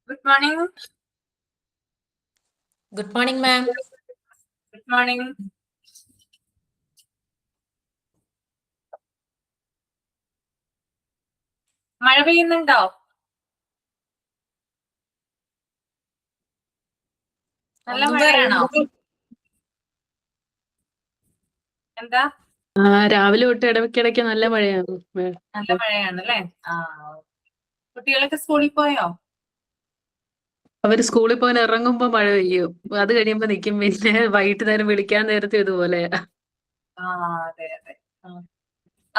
Good morning. Good morning, ma'am. Good morning. മഴ പെയ്യുന്നുണ്ടോ? നല്ല മഴയാണോ? എന്താ? രാവിലെ തൊട്ട് ഇടയ്ക്കിടയ്ക്ക് നല്ല മഴയാണ്. നല്ല മഴയാണല്ലേ? കുട്ടികളൊക്കെ സ്കൂളിൽ പോയോ? അവര് സ്കൂളിൽ പോകാൻ ഇറങ്ങുമ്പോ മഴ പെയ്യും, അത് കഴിയുമ്പോ നിക്കും, പിന്നെ വൈകിട്ട് നേരം വിളിക്കാൻ നേരത്തെ ഇതുപോലെയാ. അതെ അതെ.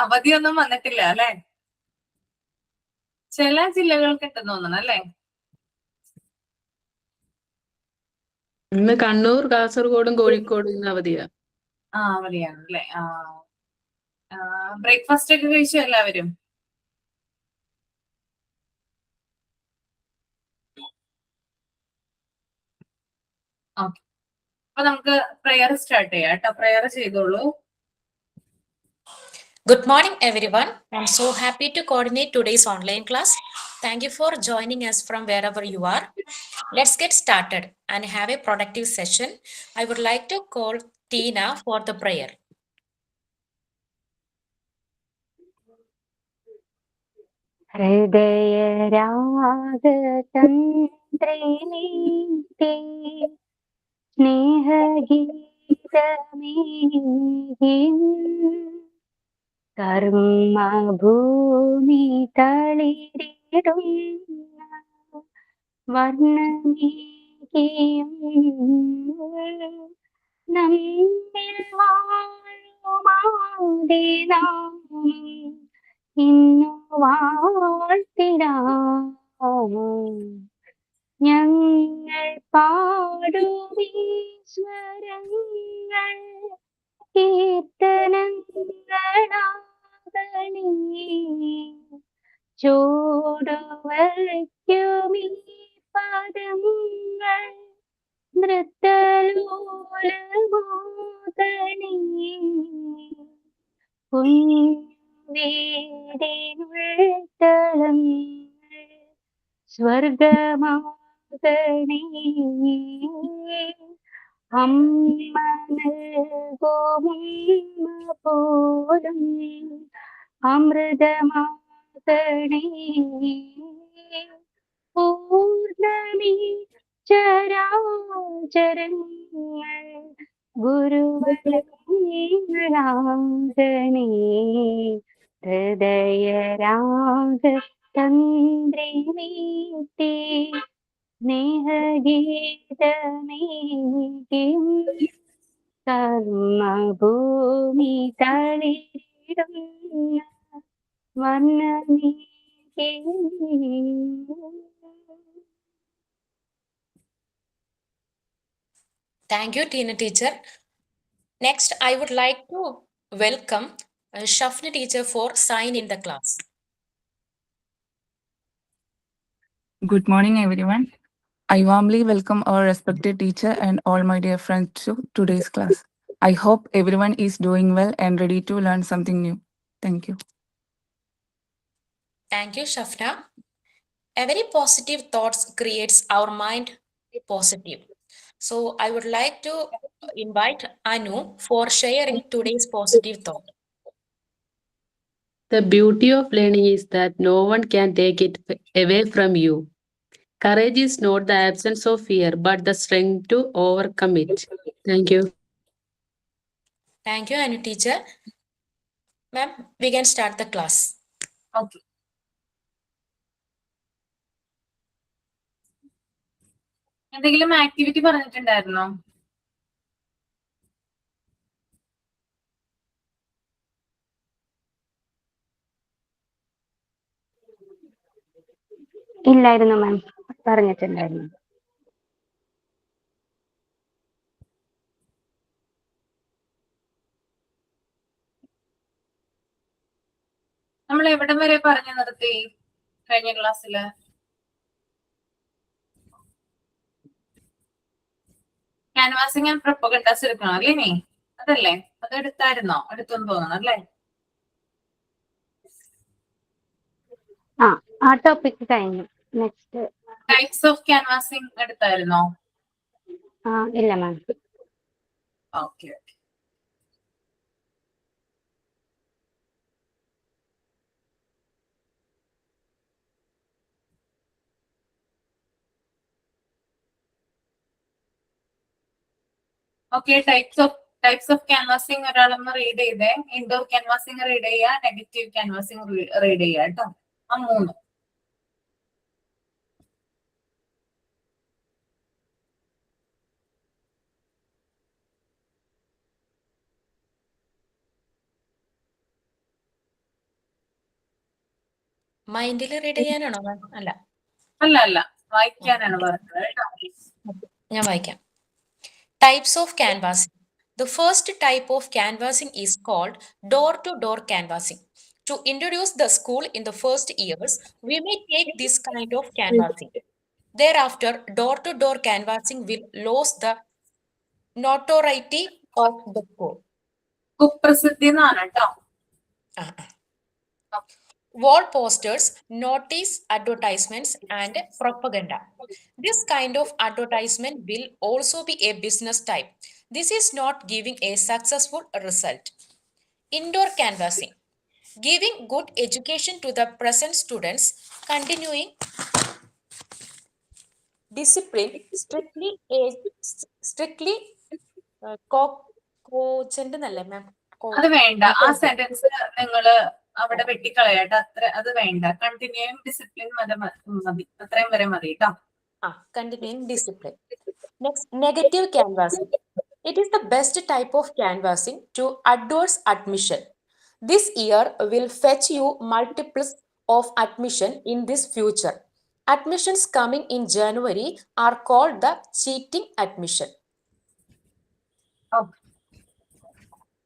അവധിയൊന്നും വന്നിട്ടില്ല അല്ലെ? ചില ജില്ലകൾക്ക് ഉണ്ടെന്ന് തോന്നണം അല്ലേ? ഇന്ന് കണ്ണൂർ, കാസർഗോഡും കോഴിക്കോടും ഇന്ന് അവധിയാ. അവധിയാണ് അല്ലേ? ബ്രേക്ക്ഫാസ്റ്റ് ഒക്കെ കഴിച്ചു എല്ലാവരും? ഓക്കെ, അപ്പൊ നമുക്ക് പ്രയർ സ്റ്റാർട്ട് ചെയ്യാം കേട്ടോ. പ്രയർ ചെയ്തോളൂ. Good morning, everyone. I'm so happy to coordinate today's online class. Thank you for joining us from wherever you are. Let's get started and have a productive session. I would like to call Tina for the prayer. ഹൃദയരാഗതന്ത്രിനീതേ സ്നേഹഗീതമേകിൻ കർമ്മഭൂമി തളിരിടുന്ന വർണ്ണമേകിയും നമ്മിൽ വാഴുമാതിനാമം ഇന്നു വാഴ്ത്തിടാം. ഞങ്ങൾ പാടുമീശ്വരങ്ങൾ കീർത്തനങ്ങളാകണേ, ചൂടുവയ്ക്കുമീ പദങ്ങൾ നൃത്തലോലമോദനേ. വീടിനുൾത്തളം സ്വർഗമാകണേ, അമ്മ നൽകുമുമ്മ പോലും അമൃതമാകണേ. പൂർണ്ണമീ ചരാചരങ്ങൾ ഗുരുവരങ്ങളാകണേ. ഹൃദയരാഗ തന്ത്രിനീതേ സ്നേഹഗീതമേകിയും കർമ്മഭൂമി തളിരിടുന്ന വർണ്ണമേകിയും. Thank you, Tina teacher. Next, I would like to welcome Shafni teacher for sign in the class. Good morning, everyone. I warmly welcome our respected teacher and all my dear friends to today's class. I hope everyone is doing well and ready to learn something new. Thank you. Thank you, Shafna. Every positive thoughts creates our mind positive. So I would like to invite Anu for sharing today's positive thought. The beauty of learning is that no one can take it away from you. Courage is not the absence of fear, but the strength to overcome it. Thank you. Thank you, Anu teacher. Ma'am, we can start the class. Okay, എന്തെങ്കിലും activity പറഞ്ഞിട്ടുണ്ടായിരുന്നോ? ഇല്ലായിരുന്നു മാം, പറഞ്ഞിട്ടുണ്ടായിരുന്നു. നമ്മൾ എവിടം വരെ പറഞ്ഞു നിർത്തി കഴിഞ്ഞ ക്ലാസ്സില്? ക്യാൻവാസിങ് ആൻഡ് പ്രൊപ്പഗൻഡാസ് എടുക്കണം അല്ലേ? നീ അതല്ലേ അത് എടുത്തായിരുന്നോ? എടുത്തെന്ന് തോന്നണം അല്ലേ? ആ ടോപ്പിക് കഴിഞ്ഞു. നെക്സ്റ്റ് ടൈപ്സ് ഓഫ് ക്യാൻവാസിംഗ് എടുത്തായിരുന്നോ? ഇല്ല ma'am. Okay. Okay, types of canvassing ഒരാളൊന്ന് റീഡ് ചെയ്തേ. ഇൻഡോർ ക്യാൻവാസിംഗ് റീഡ് ചെയ്യുക, നെഗറ്റീവ് ക്യാൻവാസിംഗ് റീഡ് ചെയ്യുക കേട്ടോ. ആ 3. മൈൻഡിൽ റീഡ് ചെയ്യാനാണോ മാം? അല്ല, അല്ല, വായിക്കാനാണ് പറഞ്ഞത് കേട്ടോ. ഞാൻ വായിക്കാം. Types of canvassing. The first type of canvassing is called door-to-door canvassing. To introduce the school in the first years, we may take this kind of canvassing. Thereafter, door-to-door canvassing will lose the notoriety of the school. കുപ്രസിദ്ധി എന്നാണ് കേട്ടോ. Wall posters, notice advertisements, and propaganda. This kind of advertisement will also be a business type. This is not giving a successful result. Indoor canvassing. Giving good education to the present students, continuing discipline, strictly അത് വേണ്ട. ആ sentence നിങ്ങള് അവിടെ വെട്ടിക്കളയട്ടെ. അത് വേണ്ട. Continuing discipline മതി. അത്രയും വരെ മതി കേട്ടോ. Continuing discipline. Next, negative canvassing. It is the best type of canvassing to adverse admission. This year will fetch you multiples of admission in this future. Admissions coming in January are called the cheating admission.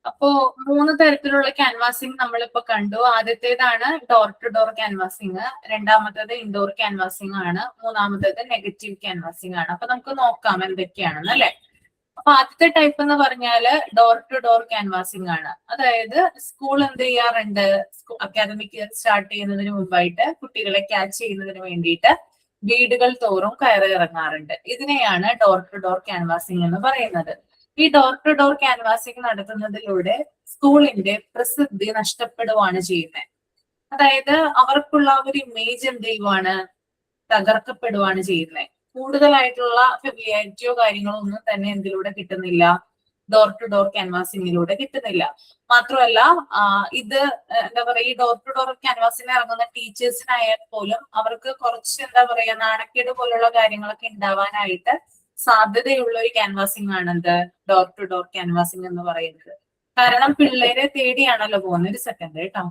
അപ്പോ 3 തരത്തിലുള്ള canvassing നമ്മളിപ്പോ കണ്ടു. ആദ്യത്തേതാണ് door to door canvassing, രണ്ടാമത്തേത് indoor canvassing ആണ്, മൂന്നാമത്തേത് negative canvassing ആണ്. അപ്പൊ നമുക്ക് നോക്കാം എന്തൊക്കെയാണെന്ന് അല്ലെ. അപ്പൊ ആദ്യത്തെ ടൈപ്പ് എന്ന് പറഞ്ഞാല് ഡോർ ടു ഡോർ ക്യാൻവാസിംഗ് ആണ്. അതായത് സ്കൂൾ എന്ത് ചെയ്യാറുണ്ട്, അക്കാദമിക് ഇയർ സ്റ്റാർട്ട് ചെയ്യുന്നതിന് മുമ്പായിട്ട് കുട്ടികളെ ക്യാച്ച് ചെയ്യുന്നതിന് വേണ്ടിയിട്ട് വീടുകൾ തോറും കയറി ഇറങ്ങാറുണ്ട്. ഇതിനെയാണ് ഡോർ ടു ഡോർ ക്യാൻവാസിംഗ് എന്ന് പറയുന്നത്. ഈ ഡോർ ടു ഡോർ ക്യാൻവാസിംഗ് നടത്തുന്നതിലൂടെ സ്കൂളിന്റെ പ്രസിദ്ധി നഷ്ടപ്പെടുവാണ് ചെയ്യുന്നത്. അതായത് അവർക്കുള്ള ഒരു ഇമേജ് എന്ത് ചെയ്യുവാണ്, തകർക്കപ്പെടുവാണ് ചെയ്യുന്നത്. കൂടുതലായിട്ടുള്ള ഫെമിലിയാരിറ്റിയോ കാര്യങ്ങളോ ഒന്നും തന്നെ എന്തിലൂടെ കിട്ടുന്നില്ല, ഡോർ ടു ഡോർ ക്യാൻവാസിംഗിലൂടെ കിട്ടുന്നില്ല. മാത്രമല്ല ഇത് എന്താ പറയാ, ഈ ഡോർ ടു ഡോർ ക്യാൻവാസിന് ഇറങ്ങുന്ന ടീച്ചേഴ്സിനായാൽ പോലും അവർക്ക് കുറച്ച് എന്താ പറയാ നാണക്കേട് പോലുള്ള കാര്യങ്ങളൊക്കെ ഉണ്ടാവാനായിട്ട് സാധ്യതയുള്ള ഒരു ക്യാൻവാസിംഗ് ആണ് എന്ത്, ഡോർ ടു ഡോർ ക്യാൻവാസിംഗ് എന്ന് പറയുന്നത്. കാരണം പിള്ളേരെ തേടിയാണല്ലോ പോകുന്നത്. ഒരു സെക്കൻഡ് കേട്ടോ.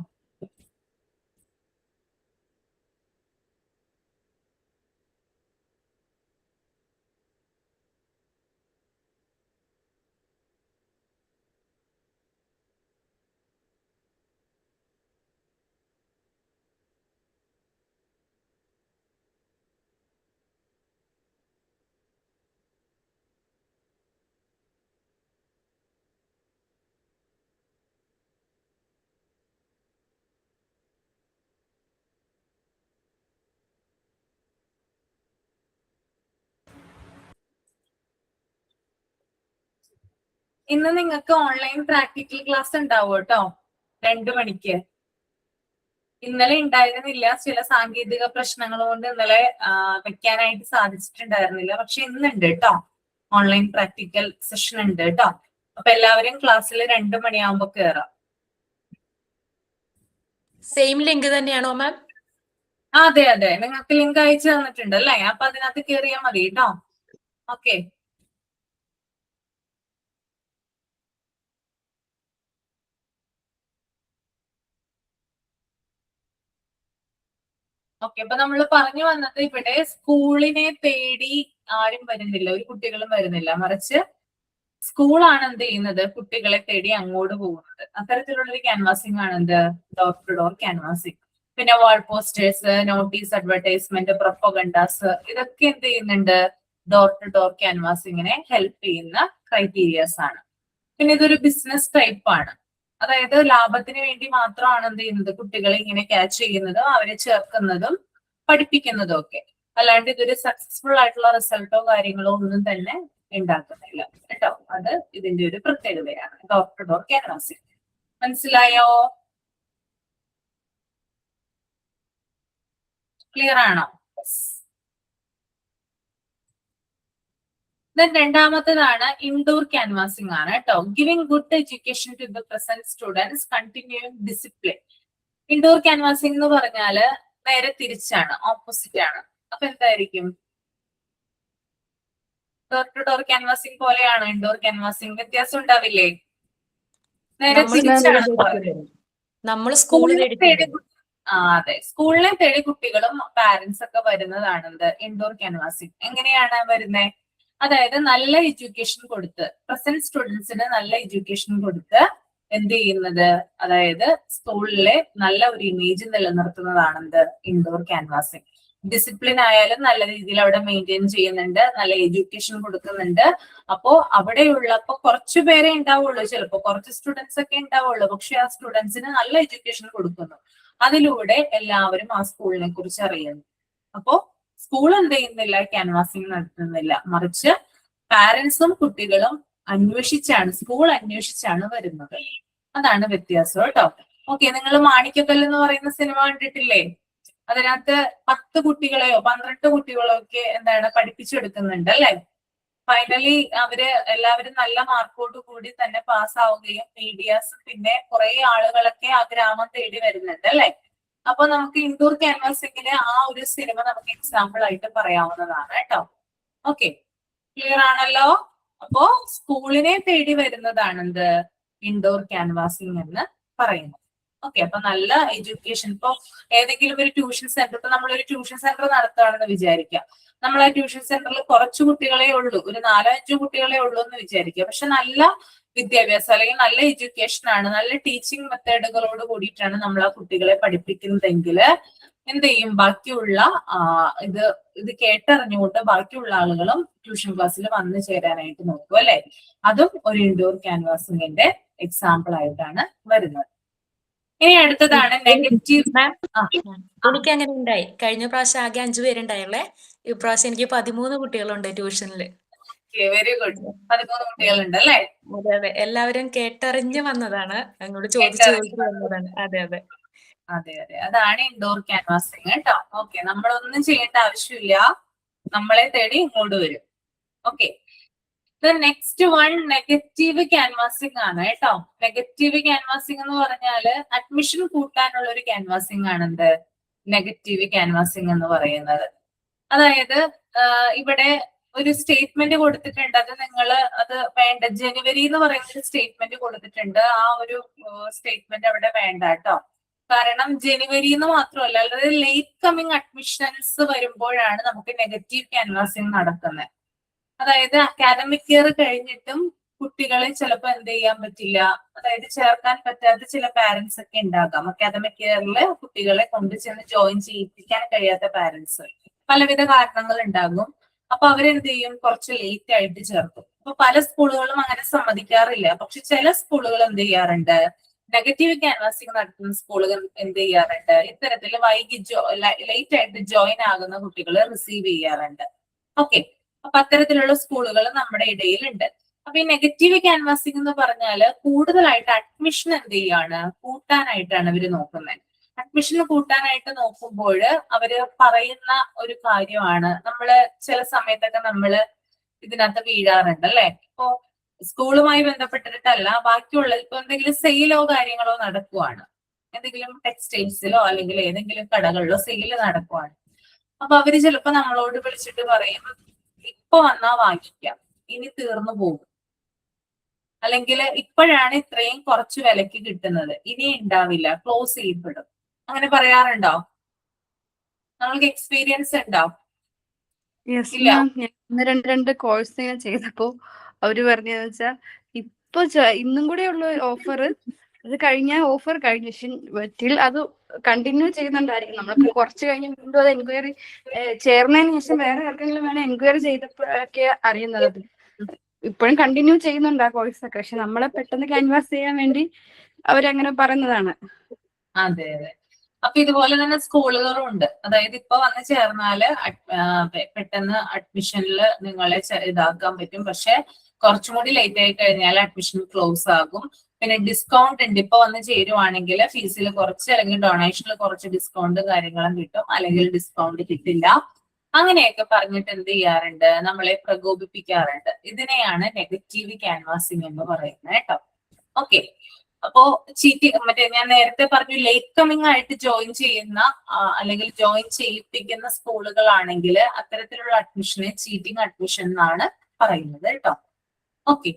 ഇന്ന് നിങ്ങൾക്ക് ഓൺലൈൻ പ്രാക്ടിക്കൽ ക്ലാസ് ഉണ്ടാവും കേട്ടോ, 2 മണിക്ക്. ഇന്നലെ ഉണ്ടായിരുന്നില്ല, ചില സാങ്കേതിക പ്രശ്നങ്ങൾ കൊണ്ട് ഇന്നലെ വെക്കാനായിട്ട് സാധിച്ചിട്ടുണ്ടായിരുന്നില്ല. പക്ഷെ ഇന്നുണ്ട് കേട്ടോ, ഓൺലൈൻ പ്രാക്ടിക്കൽ സെഷൻ ഉണ്ട് കേട്ടോ. അപ്പൊ എല്ലാവരും ക്ലാസ്സിൽ 2 മണിയാകുമ്പോ കയറാം. സെയിം ലിങ്ക് തന്നെയാണോ മാം? അതെ, നിങ്ങൾക്ക് ലിങ്ക് അയച്ചു തന്നിട്ടുണ്ട് അല്ലേ? അപ്പൊ അതിനകത്ത് കയറിയാൽ മതി കേട്ടോ. ഓക്കെ. ഓക്കെ, അപ്പൊ നമ്മൾ പറഞ്ഞു വന്നത് ഇവിടെ സ്കൂളിനെ തേടി ആരും വരുന്നില്ല, ഒരു കുട്ടികളും വരുന്നില്ല. മറിച്ച് സ്കൂളാണ് എന്ത് ചെയ്യുന്നത്, കുട്ടികളെ തേടി അങ്ങോട്ട് പോകുന്നത്. അത്തരത്തിലുള്ള ഒരു ക്യാൻവാസിംഗ് ആണ് എന്ത്, ഡോർ ടു ഡോർ ക്യാൻവാസിംഗ്. പിന്നെ wall posters, notice advertisement, propagandas, ഇതൊക്കെ എന്ത് ചെയ്യുന്നുണ്ട്, ഡോർ ടു ഡോർ ക്യാൻവാസിങ്ങിനെ ഹെൽപ്പ് ചെയ്യുന്ന ക്രൈറ്റീരിയാസ് ആണ്. പിന്നെ ഇതൊരു ബിസിനസ് ടൈപ്പ് ആണ്. അതായത് ലാഭത്തിന് വേണ്ടി മാത്രമാണ് എന്ത് ചെയ്യുന്നത്, കുട്ടികളെ ഇങ്ങനെ ക്യാച്ച് ചെയ്യുന്നതും അവരെ ചേർക്കുന്നതും പഠിപ്പിക്കുന്നതും ഒക്കെ. അല്ലാണ്ട് ഇതൊരു സക്സസ്ഫുൾ ആയിട്ടുള്ള റിസൾട്ടോ കാര്യങ്ങളോ ഒന്നും തന്നെ ഉണ്ടാക്കുന്നില്ല കേട്ടോ. അത് ഇതിന്റെ ഒരു പ്രത്യേകതയാണ് ഡോർ ടു ഡോർ ക്യാൻവാസിംഗ്. മനസ്സിലായോ? ക്ലിയർ ആണോ? രണ്ടാമത്തേതാണ് ഇൻഡോർ ക്യാൻവാസിംഗ് ആണ് കേട്ടോ. Giving good education to the present students, continuing discipline. Indoor canvassing എന്ന് പറഞ്ഞാല് നേരെ തിരിച്ചാണ്, ഓപ്പോസിറ്റ് ആണ്. അപ്പൊ എന്തായിരിക്കും? ഡോർ ടു ഡോർ ക്യാൻവാസിംഗ് പോലെയാണ് ഇൻഡോർ ക്യാൻവാസിംഗ്. വ്യത്യാസം ഉണ്ടാവില്ലേ? നേരെ തിരിച്ചാണ്. നമ്മൾ സ്കൂളിൽ അതെ, സ്കൂളിലെ തേടി കുട്ടികളും പാരന്റ്സ് ഒക്കെ വരുന്നതാണ് ഇൻഡോർ ക്യാൻവാസിംഗ്. എങ്ങനെയാണ് വരുന്നത്? അതായത് നല്ല എഡ്യൂക്കേഷൻ കൊടുത്ത്, പ്രസന്റ് സ്റ്റുഡൻസിന് നല്ല എഡ്യൂക്കേഷൻ കൊടുത്ത് എന്ത് ചെയ്യുന്നത്, അതായത് സ്കൂളിലെ നല്ല ഒരു ഇമേജ് നിലനിർത്തുന്നതാണ് ഇൻഡോർ ക്യാൻവാസിംഗ്. ഡിസിപ്ലിൻ ആയാലും നല്ല രീതിയിൽ അവിടെ മെയിൻറ്റെയിൻ ചെയ്യുന്നുണ്ട്, നല്ല എഡ്യൂക്കേഷൻ കൊടുക്കുന്നുണ്ട്. അപ്പോ അവിടെയുള്ളപ്പോ കുറച്ചു പേരെ ഉണ്ടാവുള്ളൂ, ചിലപ്പോ കുറച്ച് സ്റ്റുഡൻസ് ഒക്കെ ഉണ്ടാവുള്ളൂ, പക്ഷെ ആ സ്റ്റുഡൻസിന് നല്ല എഡ്യൂക്കേഷൻ കൊടുക്കുന്നു. അതിലൂടെ എല്ലാവരും ആ സ്കൂളിനെ കുറിച്ച് അറിയുന്നു. അപ്പോ സ്കൂൾ എന്ത് ചെയ്യുന്നില്ല, ക്യാൻവാസിംഗ് നടത്തുന്നില്ല, മറിച്ച് പാരന്റ്സും കുട്ടികളും സ്കൂൾ അന്വേഷിച്ചാണ് വരുന്നത്. അതാണ് വ്യത്യാസം കേട്ടോ. ഓക്കെ, നിങ്ങൾ മാണിക്കക്കല്ല് എന്ന് പറയുന്ന സിനിമ കണ്ടിട്ടില്ലേ? അതിനകത്ത് 10 കുട്ടികളെയോ 12 കുട്ടികളോ ഒക്കെ പഠിപ്പിച്ചെടുക്കുന്നുണ്ട് അല്ലെ. ഫൈനലി എല്ലാവരും നല്ല മാർക്കോട് കൂടി തന്നെ പാസ്സാവുകയും മീഡിയാസ് പിന്നെ കുറെ ആളുകളൊക്കെ ആ ഗ്രാമം തേടി വരുന്നുണ്ട് അല്ലെ. അപ്പൊ നമുക്ക് ഇൻഡോർ ക്യാൻവാസിംഗിന് ആ ഒരു സിനിമ നമുക്ക് എക്സാമ്പിൾ ആയിട്ട് പറയാവുന്നതാണ് കേട്ടോ. ഓക്കെ, ക്ലിയർ ആണല്ലോ? അപ്പോ സ്കൂളിനെ തേടി വരുന്നതാണ് ഇൻഡോർ ക്യാൻവാസിംഗ് എന്ന് പറയുന്നത്. ഓക്കെ, അപ്പൊ നല്ല എഡ്യൂക്കേഷൻ. ഇപ്പൊ ഏതെങ്കിലും ഒരു ട്യൂഷൻ സെന്റർ, ഇപ്പൊ നമ്മളൊരു ട്യൂഷൻ സെന്റർ നടത്തുകയാണെന്ന് വിചാരിക്കാം. നമ്മൾ ആ ട്യൂഷൻ സെന്ററിൽ കുറച്ച് കുട്ടികളെ ഉള്ളൂ, ഒരു 4-5 കുട്ടികളെ ഉള്ളൂ എന്ന് വിചാരിക്കുക. പക്ഷെ നല്ല വിദ്യാഭ്യാസം അല്ലെങ്കിൽ നല്ല എഡ്യൂക്കേഷൻ ആണ്, നല്ല ടീച്ചിങ് മെത്തേഡുകളോട് കൂടിയിട്ടാണ് നമ്മൾ ആ കുട്ടികളെ പഠിപ്പിക്കുന്നതെങ്കിൽ എന്ത് ചെയ്യും, ബാക്കിയുള്ള ഇത് കേട്ടറിഞ്ഞുകൊണ്ട് ബാക്കിയുള്ള ആളുകളും ട്യൂഷൻ ക്ലാസ്സിൽ വന്നു ചേരാനായിട്ട് നോക്കും അല്ലെ. അതും ഒരു ഇൻഡോർ ക്യാൻവാസിംഗിന്റെ എക്സാമ്പിൾ ആയിട്ടാണ് വരുന്നത്. ഇനി അടുത്തതാണ് നെഗറ്റീവ്. എനിക്ക് അങ്ങനെ ഉണ്ടായി. കഴിഞ്ഞ പ്രാവശ്യം ആകെ 5 പേരുണ്ടായുള്ളേ. ഇപ്രാവശ്യം എനിക്ക് 13 കുട്ടികളുണ്ട് ട്യൂഷനില്. Very good. 13 കുട്ടികളുണ്ട് അല്ലേ? അതെ അതെ, എല്ലാവരും കേട്ടറിഞ്ഞ് വന്നതാണ്, അങ്ങോട്ട് ചോദിച്ചു വന്നതാണ്. അതെ അതെ അതെ അതെ, അതാണ് ഇൻഡോർ ക്യാൻവാസിംഗ് കേട്ടോ. ഓക്കെ, നമ്മളൊന്നും ചെയ്യേണ്ട ആവശ്യമില്ല, നമ്മളെ തേടി ഇങ്ങോട്ട് വരും. Okay, next one negative canvassing ആണ് കേട്ടോ. നെഗറ്റീവ് ക്യാൻവാസിംഗ് എന്ന് പറഞ്ഞാല് അഡ്മിഷൻ കൂട്ടാനുള്ള ഒരു ക്യാൻവാസിംഗ് ആണ് നെഗറ്റീവ് ക്യാൻവാസിംഗ് എന്ന് പറയുന്നത്. അതായത് ഇവിടെ ഒരു സ്റ്റേറ്റ്മെന്റ് കൊടുത്തിട്ടുണ്ട്, അത് വേണ്ട. ജനുവരി എന്ന് പറയുന്ന ഒരു സ്റ്റേറ്റ്മെന്റ് കൊടുത്തിട്ടുണ്ട്. ആ ഒരു സ്റ്റേറ്റ്മെന്റ് അവിടെ വേണ്ട കേട്ടോ. കാരണം ജനുവരി എന്ന് മാത്രമല്ല, അല്ലാതെ ലേറ്റ് കമ്മിങ് അഡ്മിഷൻസ് വരുമ്പോഴാണ് നമുക്ക് നെഗറ്റീവ് ക്യാൻവാസിംഗ് നടക്കുന്നത്. അതായത് അക്കാദമിക് ഇയർ കഴിഞ്ഞിട്ടും കുട്ടികളെ ചിലപ്പോൾ എന്ത് ചെയ്യാൻ പറ്റില്ല, അതായത് ചേർക്കാൻ പറ്റാത്ത ചില പാരന്റ്സ് ഒക്കെ ഉണ്ടാകാം. അക്കാദമിക് ഇയറിൽ കുട്ടികളെ കൊണ്ടുചെന്ന് ജോയിൻ ചെയ്യിപ്പിക്കാൻ കഴിയാത്ത പാരന്റ്സ്, പലവിധ കാരണങ്ങൾ ഉണ്ടാകും. അപ്പൊ അവരെന്ത് ചെയ്യും, കുറച്ച് ലേറ്റ് ആയിട്ട് ചേർക്കും. അപ്പൊ പല സ്കൂളുകളും അങ്ങനെ സമ്മതിക്കാറില്ല. പക്ഷെ ചില സ്കൂളുകൾ എന്ത് ചെയ്യാറുണ്ട്, നെഗറ്റീവ് ക്യാൻവാസിംഗ് നടത്തുന്ന സ്കൂളുകൾ എന്ത് ചെയ്യാറുണ്ട്, ഇത്തരത്തിൽ ലേറ്റ് ആയിട്ട് ജോയിൻ ആകുന്ന കുട്ടികളെ റിസീവ് ചെയ്യാറുണ്ട്. ഓക്കെ, അപ്പൊ അത്തരത്തിലുള്ള സ്കൂളുകൾ നമ്മുടെ ഇടയിലുണ്ട്. അപ്പൊ ഈ നെഗറ്റീവ് ക്യാൻവാസിംഗ് എന്ന് പറഞ്ഞാല് കൂടുതലായിട്ട് അഡ്മിഷൻ എന്ത് ചെയ്യാണ്, കൂട്ടാനായിട്ടാണ് ഇവര് നോക്കുന്നത്. അഡ്മിഷൻ കൂട്ടാനായിട്ട് നോക്കുമ്പോൾ അവര് പറയുന്ന ഒരു കാര്യമാണ്, നമ്മള് ചില സമയത്തൊക്കെ നമ്മള് ഇതിനകത്ത് വീഴാറുണ്ട് അല്ലെ. ഇപ്പോ സ്കൂളുമായി ബന്ധപ്പെട്ടിട്ടല്ല, ബാക്കിയുള്ള ഇപ്പൊ എന്തെങ്കിലും സെയിലോ കാര്യങ്ങളോ നടക്കുവാണ്, എന്തെങ്കിലും ടെക്സ്റ്റൈൽസിലോ അല്ലെങ്കിൽ ഏതെങ്കിലും കടകളിലോ സെയിൽ നടക്കുവാണ്. അപ്പൊ അവര് ചിലപ്പോ നമ്മളോട് വിളിച്ചിട്ട് പറയും, ഇപ്പൊ വന്നാ വാങ്ങിക്കാം, ഇനി തീർന്നു പോകും, അല്ലെങ്കിൽ ഇപ്പോഴാണ് ഇത്രയും കുറച്ച് വിലക്ക് കിട്ടുന്നത്, ഇനി ഉണ്ടാവില്ല, ക്ലോസ് ചെയ്യപ്പെടും. അങ്ങനെ പറയാറുണ്ടോ? നമ്മൾക്ക് എക്സ്പീരിയൻസ് ഉണ്ടോ? ഇല്ല. ഞാൻ രണ്ട് കോഴ്സ് ഇങ്ങനെ ചെയ്തപ്പോ അവര് പറഞ്ഞതെന്ന് വെച്ചാൽ ഇപ്പൊ ഇന്നും കൂടെ ഉള്ള ഓഫർ, അത് കഴിഞ്ഞ ഓഫർ കഴിഞ്ഞു, പക്ഷെ അത് കണ്ടിന്യൂ ചെയ്യുന്നുണ്ടായിരിക്കും. നമ്മളിപ്പോ കുറച്ച് കഴിഞ്ഞ് വീണ്ടും അത് എൻക്വയറി ചേർന്നതിന് ശേഷം വേറെ ആർക്കെങ്കിലും വേണം എൻക്വയറി ചെയ്തപ്പോഴൊക്കെ അറിയുന്നത്. അത് ഇപ്പോഴും കണ്ടിന്യൂ ചെയ്യുന്നുണ്ട് ആ കോഴ്സ് ഒക്കെ, പക്ഷെ നമ്മളെ പെട്ടെന്ന് ക്യാൻവാസ് ചെയ്യാൻ വേണ്ടി അവരങ്ങനെ പറയുന്നതാണ്. അതെ അതെ, അപ്പൊ ഇതുപോലെ തന്നെ സ്കൂളുകളും ഉണ്ട്. അതായത് ഇപ്പൊ വന്ന് ചേർന്നാല് പെട്ടെന്ന് അഡ്മിഷനിൽ നിങ്ങളെ ഇതാക്കാൻ പറ്റും. പക്ഷെ കുറച്ചും കൂടി ലേറ്റ് ആയി കഴിഞ്ഞാൽ അഡ്മിഷൻ ക്ലോസ് ആകും. പിന്നെ ഡിസ്കൗണ്ട് ഉണ്ട്. ഇപ്പൊ വന്ന് ചേരുവാണെങ്കിൽ ഫീസിൽ കുറച്ച് അല്ലെങ്കിൽ ഡൊണേഷനിൽ കുറച്ച് ഡിസ്കൗണ്ട് കാര്യങ്ങളും കിട്ടും, അല്ലെങ്കിൽ ഡിസ്കൗണ്ട് കിട്ടില്ല. അങ്ങനെയൊക്കെ പറഞ്ഞിട്ട് എന്ത് ചെയ്യാറുണ്ട്, നമ്മളെ പ്രകോപിപ്പിക്കാറുണ്ട്. ഇതിനെയാണ് നെഗറ്റീവ് ക്യാൻവാസിങ് എന്ന് പറയുന്നത് കേട്ടോ. ഓക്കെ, അപ്പോ ചീറ്റിംഗ് മറ്റേ ഞാൻ നേരത്തെ പറഞ്ഞു ലേറ്റ് കമ്മിങ് ആയിട്ട് ജോയിൻ ചെയ്യുന്ന അല്ലെങ്കിൽ ജോയിൻ ചെയ്യിപ്പിക്കുന്ന സ്കൂളുകളാണെങ്കിൽ അത്തരത്തിലുള്ള അഡ്മിഷനെ ചീറ്റിംഗ് അഡ്മിഷൻ എന്നാണ് പറയുന്നത് കേട്ടോ. ഓക്കെ,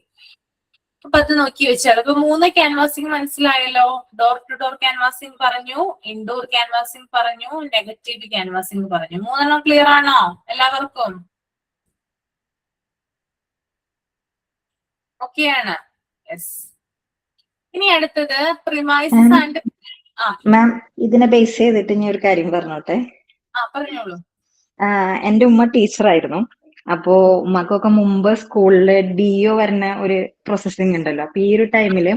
അപ്പൊ അത് നോക്കി വെച്ചാൽ അപ്പൊ 3 ക്യാൻവാസിങ് മനസ്സിലായല്ലോ. ഡോർ ടു ഡോർ ക്യാൻവാസിങ് പറഞ്ഞു, ഇൻഡോർ ക്യാൻവാസിങ് പറഞ്ഞു, നെഗറ്റീവ് ക്യാൻവാസിങ് പറഞ്ഞു. 3 ക്ലിയർ ആണോ എല്ലാവർക്കും? ഓക്കെയാണ്. യെസ്. ഇനി അടുത്തത് പ്രിമൈസസ് ആൻഡ് മാം, ഇതിനെ ബേസ് ചെയ്തിട്ട് ഞാൻ ഒരു കാര്യം പറഞ്ഞോട്ടെ. പറഞ്ഞോളൂ. എന്റെ ഉമ്മ ടീച്ചറായിരുന്നു. അപ്പോ ഉമ്മക്കൊക്കെ മുമ്പ് സ്കൂളില് DO വരുന്ന ഒരു പ്രോസസ്സിംഗ് ഉണ്ടല്ലോ. അപ്പൊ ഈ ഒരു ടൈമില്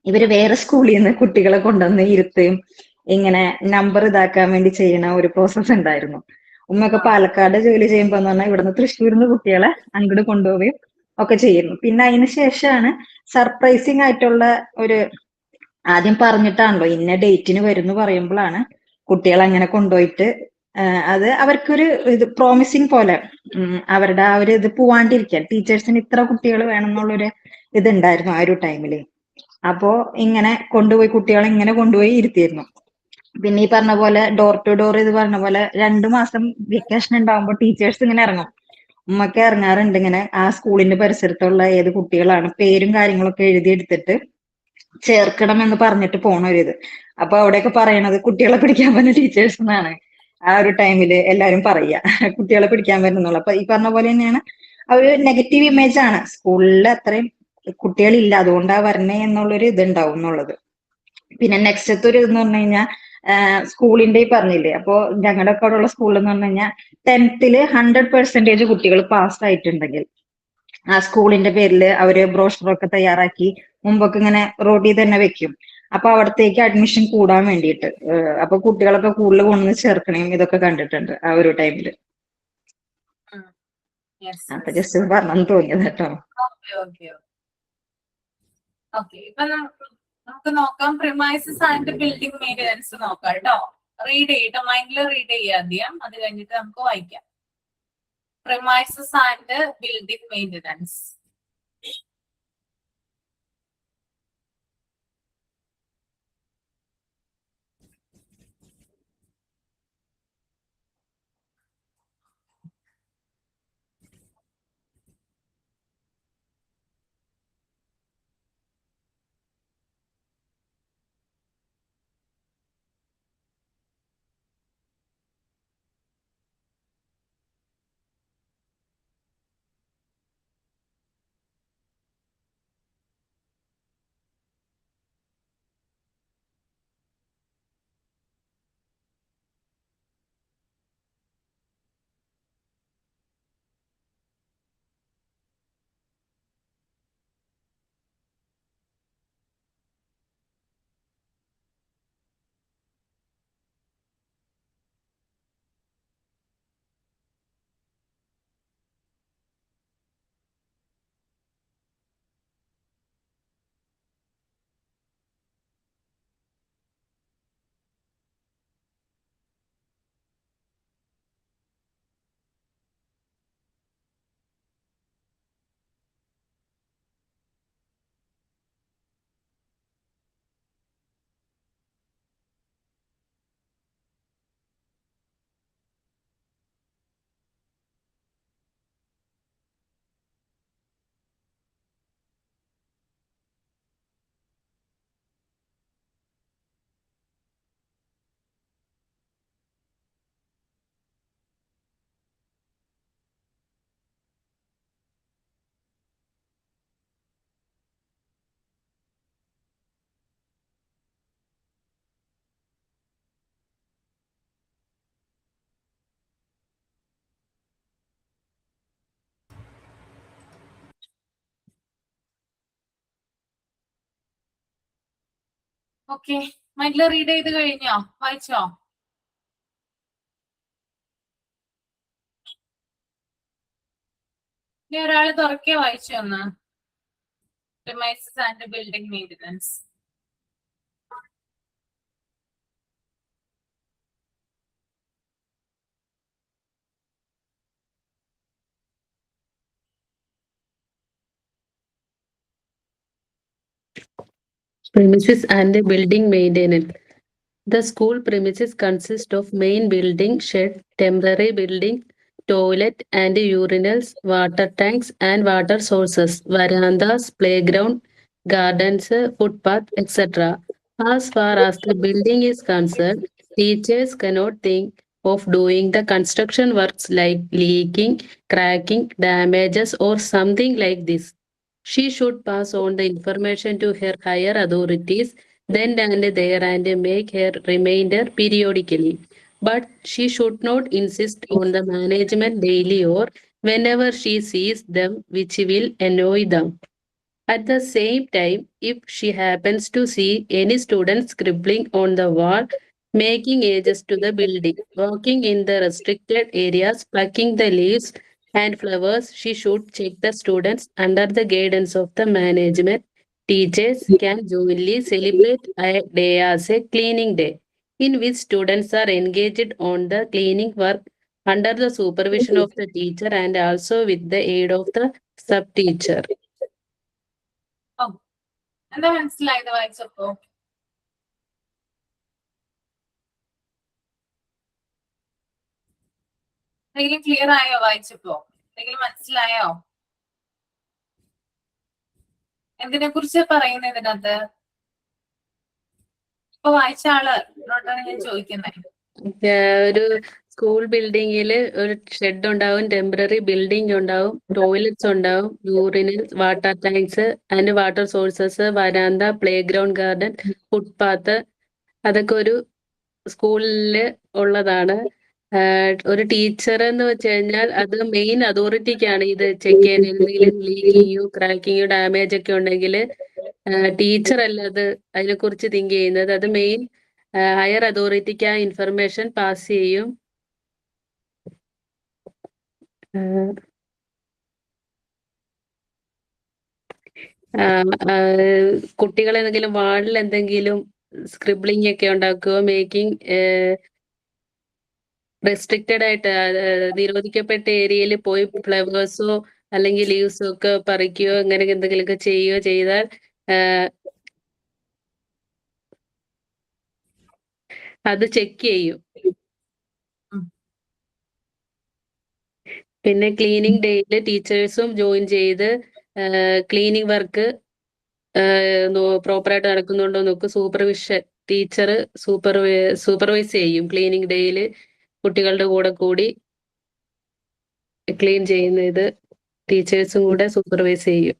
ഇവര് വേറെ സ്കൂളിൽ നിന്ന് കുട്ടികളെ കൊണ്ടുവന്ന് ഇരുത്തുകയും ഇങ്ങനെ നമ്പർ ഇതാക്കാൻ വേണ്ടി ചെയ്യുന്ന ഒരു പ്രോസസ്സ് ഉണ്ടായിരുന്നു. ഉമ്മയൊക്കെ പാലക്കാട് ജോലി ചെയ്യുമ്പോ എന്ന് പറഞ്ഞാൽ ഇവിടുന്ന് തൃശ്ശൂരിന്ന് കുട്ടികളെ അങ്ങോട്ട് കൊണ്ടുപോവുകയും ഒക്കെ ചെയ്യുന്നു. പിന്നെ അതിന് ശേഷമാണ് സർപ്രൈസിങ് ആയിട്ടുള്ള ഒരു, ആദ്യം പറഞ്ഞിട്ടാണല്ലോ ഇന്ന ഡേറ്റിന് വരുന്നു പറയുമ്പോഴാണ് കുട്ടികളെ അങ്ങനെ കൊണ്ടുപോയിട്ട് അത് അവർക്കൊരു ഇത് പ്രോമിസിങ് പോലെ അവരുടെ ആ ഒരു ഇത് പോവാണ്ടിരിക്കാൻ, ടീച്ചേഴ്സിന് ഇത്ര കുട്ടികൾ വേണം എന്നുള്ളൊരു ഇതുണ്ടായിരുന്നു ആ ഒരു ടൈമില്. അപ്പോ ഇങ്ങനെ കൊണ്ടുപോയി കുട്ടികളെ ഇങ്ങനെ കൊണ്ടുപോയി ഇരുത്തിയിരുന്നു. പിന്നെ ഈ പറഞ്ഞ പോലെ ഡോർ ടു ഡോർ ഇത് പറഞ്ഞ പോലെ 2 മാസം വെക്കേഷൻ ഉണ്ടാവുമ്പോൾ ടീച്ചേഴ്സ് ഇങ്ങനെ ഇറങ്ങും. ഉമ്മക്ക് ഇറങ്ങാറുണ്ട് ഇങ്ങനെ ആ സ്കൂളിന്റെ പരിസരത്തുള്ള ഏത് കുട്ടികളാണ് പേരും കാര്യങ്ങളൊക്കെ എഴുതിയെടുത്തിട്ട് ചേർക്കണം എന്ന് പറഞ്ഞിട്ട് പോണ ഒരു ഇത്. അപ്പൊ അവിടെയൊക്കെ പറയണത് കുട്ടികളെ പിടിക്കാൻ പറ്റുന്ന ടീച്ചേഴ്സ് എന്നാണ് ആ ഒരു ടൈമില് എല്ലാരും പറയുക, കുട്ടികളെ പിടിക്കാൻ പറ്റുന്നുള്ളു. അപ്പൊ ഈ പറഞ്ഞ പോലെ തന്നെയാണ് ആ ഒരു നെഗറ്റീവ് ഇമേജ് ആണ് സ്കൂളിൽ അത്രയും കുട്ടികളില്ല അതുകൊണ്ടാ വരണേ എന്നുള്ളൊരു ഇതുണ്ടാവും എന്നുള്ളത്. പിന്നെ നെക്സ്റ്റ് ഒരു ഇതെന്ന് പറഞ്ഞു കഴിഞ്ഞാൽ സ്കൂളിന്റെ പറഞ്ഞില്ലേ, അപ്പോ ഞങ്ങളുടെ ഒക്കെ ഉള്ള സ്കൂളിൽ എന്ന് പറഞ്ഞു കഴിഞ്ഞാൽ 10th 100% കുട്ടികൾ പാസ് ആയിട്ടുണ്ടെങ്കിൽ ആ സ്കൂളിന്റെ പേരിൽ അവര് ബ്രോഷറൊക്കെ തയ്യാറാക്കി മുമ്പൊക്കെ ഇങ്ങനെ റോഡിൽ തന്നെ വെക്കും. അപ്പൊ അവിടത്തേക്ക് അഡ്മിഷൻ കൂടാൻ വേണ്ടിയിട്ട് അപ്പൊ കുട്ടികളൊക്കെ കൂടുതൽ കൊണ്ടുവന്ന് ചേർക്കണേയും ഇതൊക്കെ കണ്ടിട്ടുണ്ട് ആ ഒരു ടൈമില്. അപ്പൊ ജസ്റ്റ് പറഞ്ഞു തോന്നിയത് കേട്ടോ. ഓക്കെ, ഇപ്പൊ നമുക്ക് നോക്കാം പ്രിമൈസസ് ആൻഡ് ബിൽഡിംഗ് മെയിൻ്റെനൻസ് നോക്കാം കേട്ടോ. റീഡ് ചെയ്യട്ടോ, മൈൻഡിൽ റീഡ് ചെയ്യാം ആദ്യം, അത് കഴിഞ്ഞിട്ട് നമുക്ക് വായിക്കാം. Premises and building maintenance. Okay, Michael read ചെയ്ത് കഴിഞ്ഞോ? വായിച്ചോ? ഇനി ഒരാള് തുറക്കെ വായിച്ചു ഒന്ന്. Premises and building maintenance. Premises and building maintenance. The school premises consist of main building, shed, temporary building, toilet and urinals, water tanks and water sources, verandas, playground, gardens, footpath, etc. As far as the building is concerned, teachers cannot think of doing the construction works like leaking, cracking, damages or something like this. She should pass on the information to her higher authorities then and there and make her reminder periodically. But she should not insist on the management daily or whenever she sees them, which will annoy them. At the same time, if she happens to see any student scribbling on the wall, making edges to the building, walking in the restricted areas, plucking the leaves and flowers, she should check the students under the guidance of the management. Teachers can jointly celebrate a day as a cleaning day, in which students are engaged on the cleaning work under the supervision of the teacher and also with the aid of the sub-teacher. എന്താ മനസ്സിലായത് വായിച്ചപ്പോ? എന്തെങ്കിലും clear ആയോ വായിച്ചപ്പോ? എന്തെങ്കിലും മനസ്സിലായോ? എന്തിനെ കുറിച്ച് പറയുന്നത് ഇതിനകത്ത്? ഇപ്പൊ വായിച്ച ആളോട്ടാണ് ഞാൻ ചോദിക്കുന്നത്. ഒരു സ്കൂൾ ബിൽഡിങ്ങിൽ ഒരു ഷെഡ് ഉണ്ടാവും, ടെമ്പററി ബിൽഡിംഗ് ഉണ്ടാവും, ടോയ്ലറ്റ്സ് ഉണ്ടാവും, urinal, water tanks and water sources, വരാന്ത, പ്ലേ ഗ്രൗണ്ട്, ഗാർഡൻ, ഫുട്പാത്ത്, അതൊക്കെ ഒരു സ്കൂളില് ഉള്ളതാണ്. ഒരു ടീച്ചർ എന്ന് വെച്ച് കഴിഞ്ഞാൽ അത് മെയിൻ അതോറിറ്റിക്കാണ് ഇത് ചെക്ക് ചെയ്യാൻ. എന്തെങ്കിലും ലീക്കിങ്ങോ ക്രാക്കിങ്ങോ ഡാമേജ് ഒക്കെ ഉണ്ടെങ്കിൽ ടീച്ചർ അല്ല അത് അതിനെക്കുറിച്ച് തിങ്ക് ചെയ്യുന്നത്. അത് മെയിൻ ഹയർ അതോറിറ്റിക്ക് ആ ഇൻഫർമേഷൻ പാസ് ചെയ്യും. കുട്ടികൾ എന്തെങ്കിലും വാളിൽ എന്തെങ്കിലും സ്ക്രിബ്ലിംഗ് ഒക്കെ ഉണ്ടാക്കുകയോ മേക്കിംഗ് റെസ്ട്രിക്റ്റഡ് ആയിട്ട് നിരോധിക്കപ്പെട്ട ഏരിയയിൽ പോയി ഫ്ലവേഴ്സോ അല്ലെങ്കിൽ ലീവ്സോ ഒക്കെ പറിക്കുകയോ അങ്ങനെ എന്തെങ്കിലുമൊക്കെ ചെയ്യുകയോ ചെയ്താൽ അത് ചെക്ക് ചെയ്യും. പിന്നെ ക്ലീനിങ് ഡേയിൽ ടീച്ചേഴ്സും ജോയിൻ ചെയ്ത് ക്ലീനിങ് വർക്ക് പ്രോപ്പറായിട്ട് നടക്കുന്നുണ്ടോ നോക്കും. സൂപ്പർവിഷൻ ടീച്ചർ സൂപ്പർവൈസ് ചെയ്യും. ക്ലീനിങ് ഡേയിൽ കുട്ടികളുടെ കൂടെ കൂടി ക്ലീൻ ചെയ്യുന്ന ഇത് ടീച്ചേഴ്സും കൂടെ സൂപ്പർവൈസ് ചെയ്യും.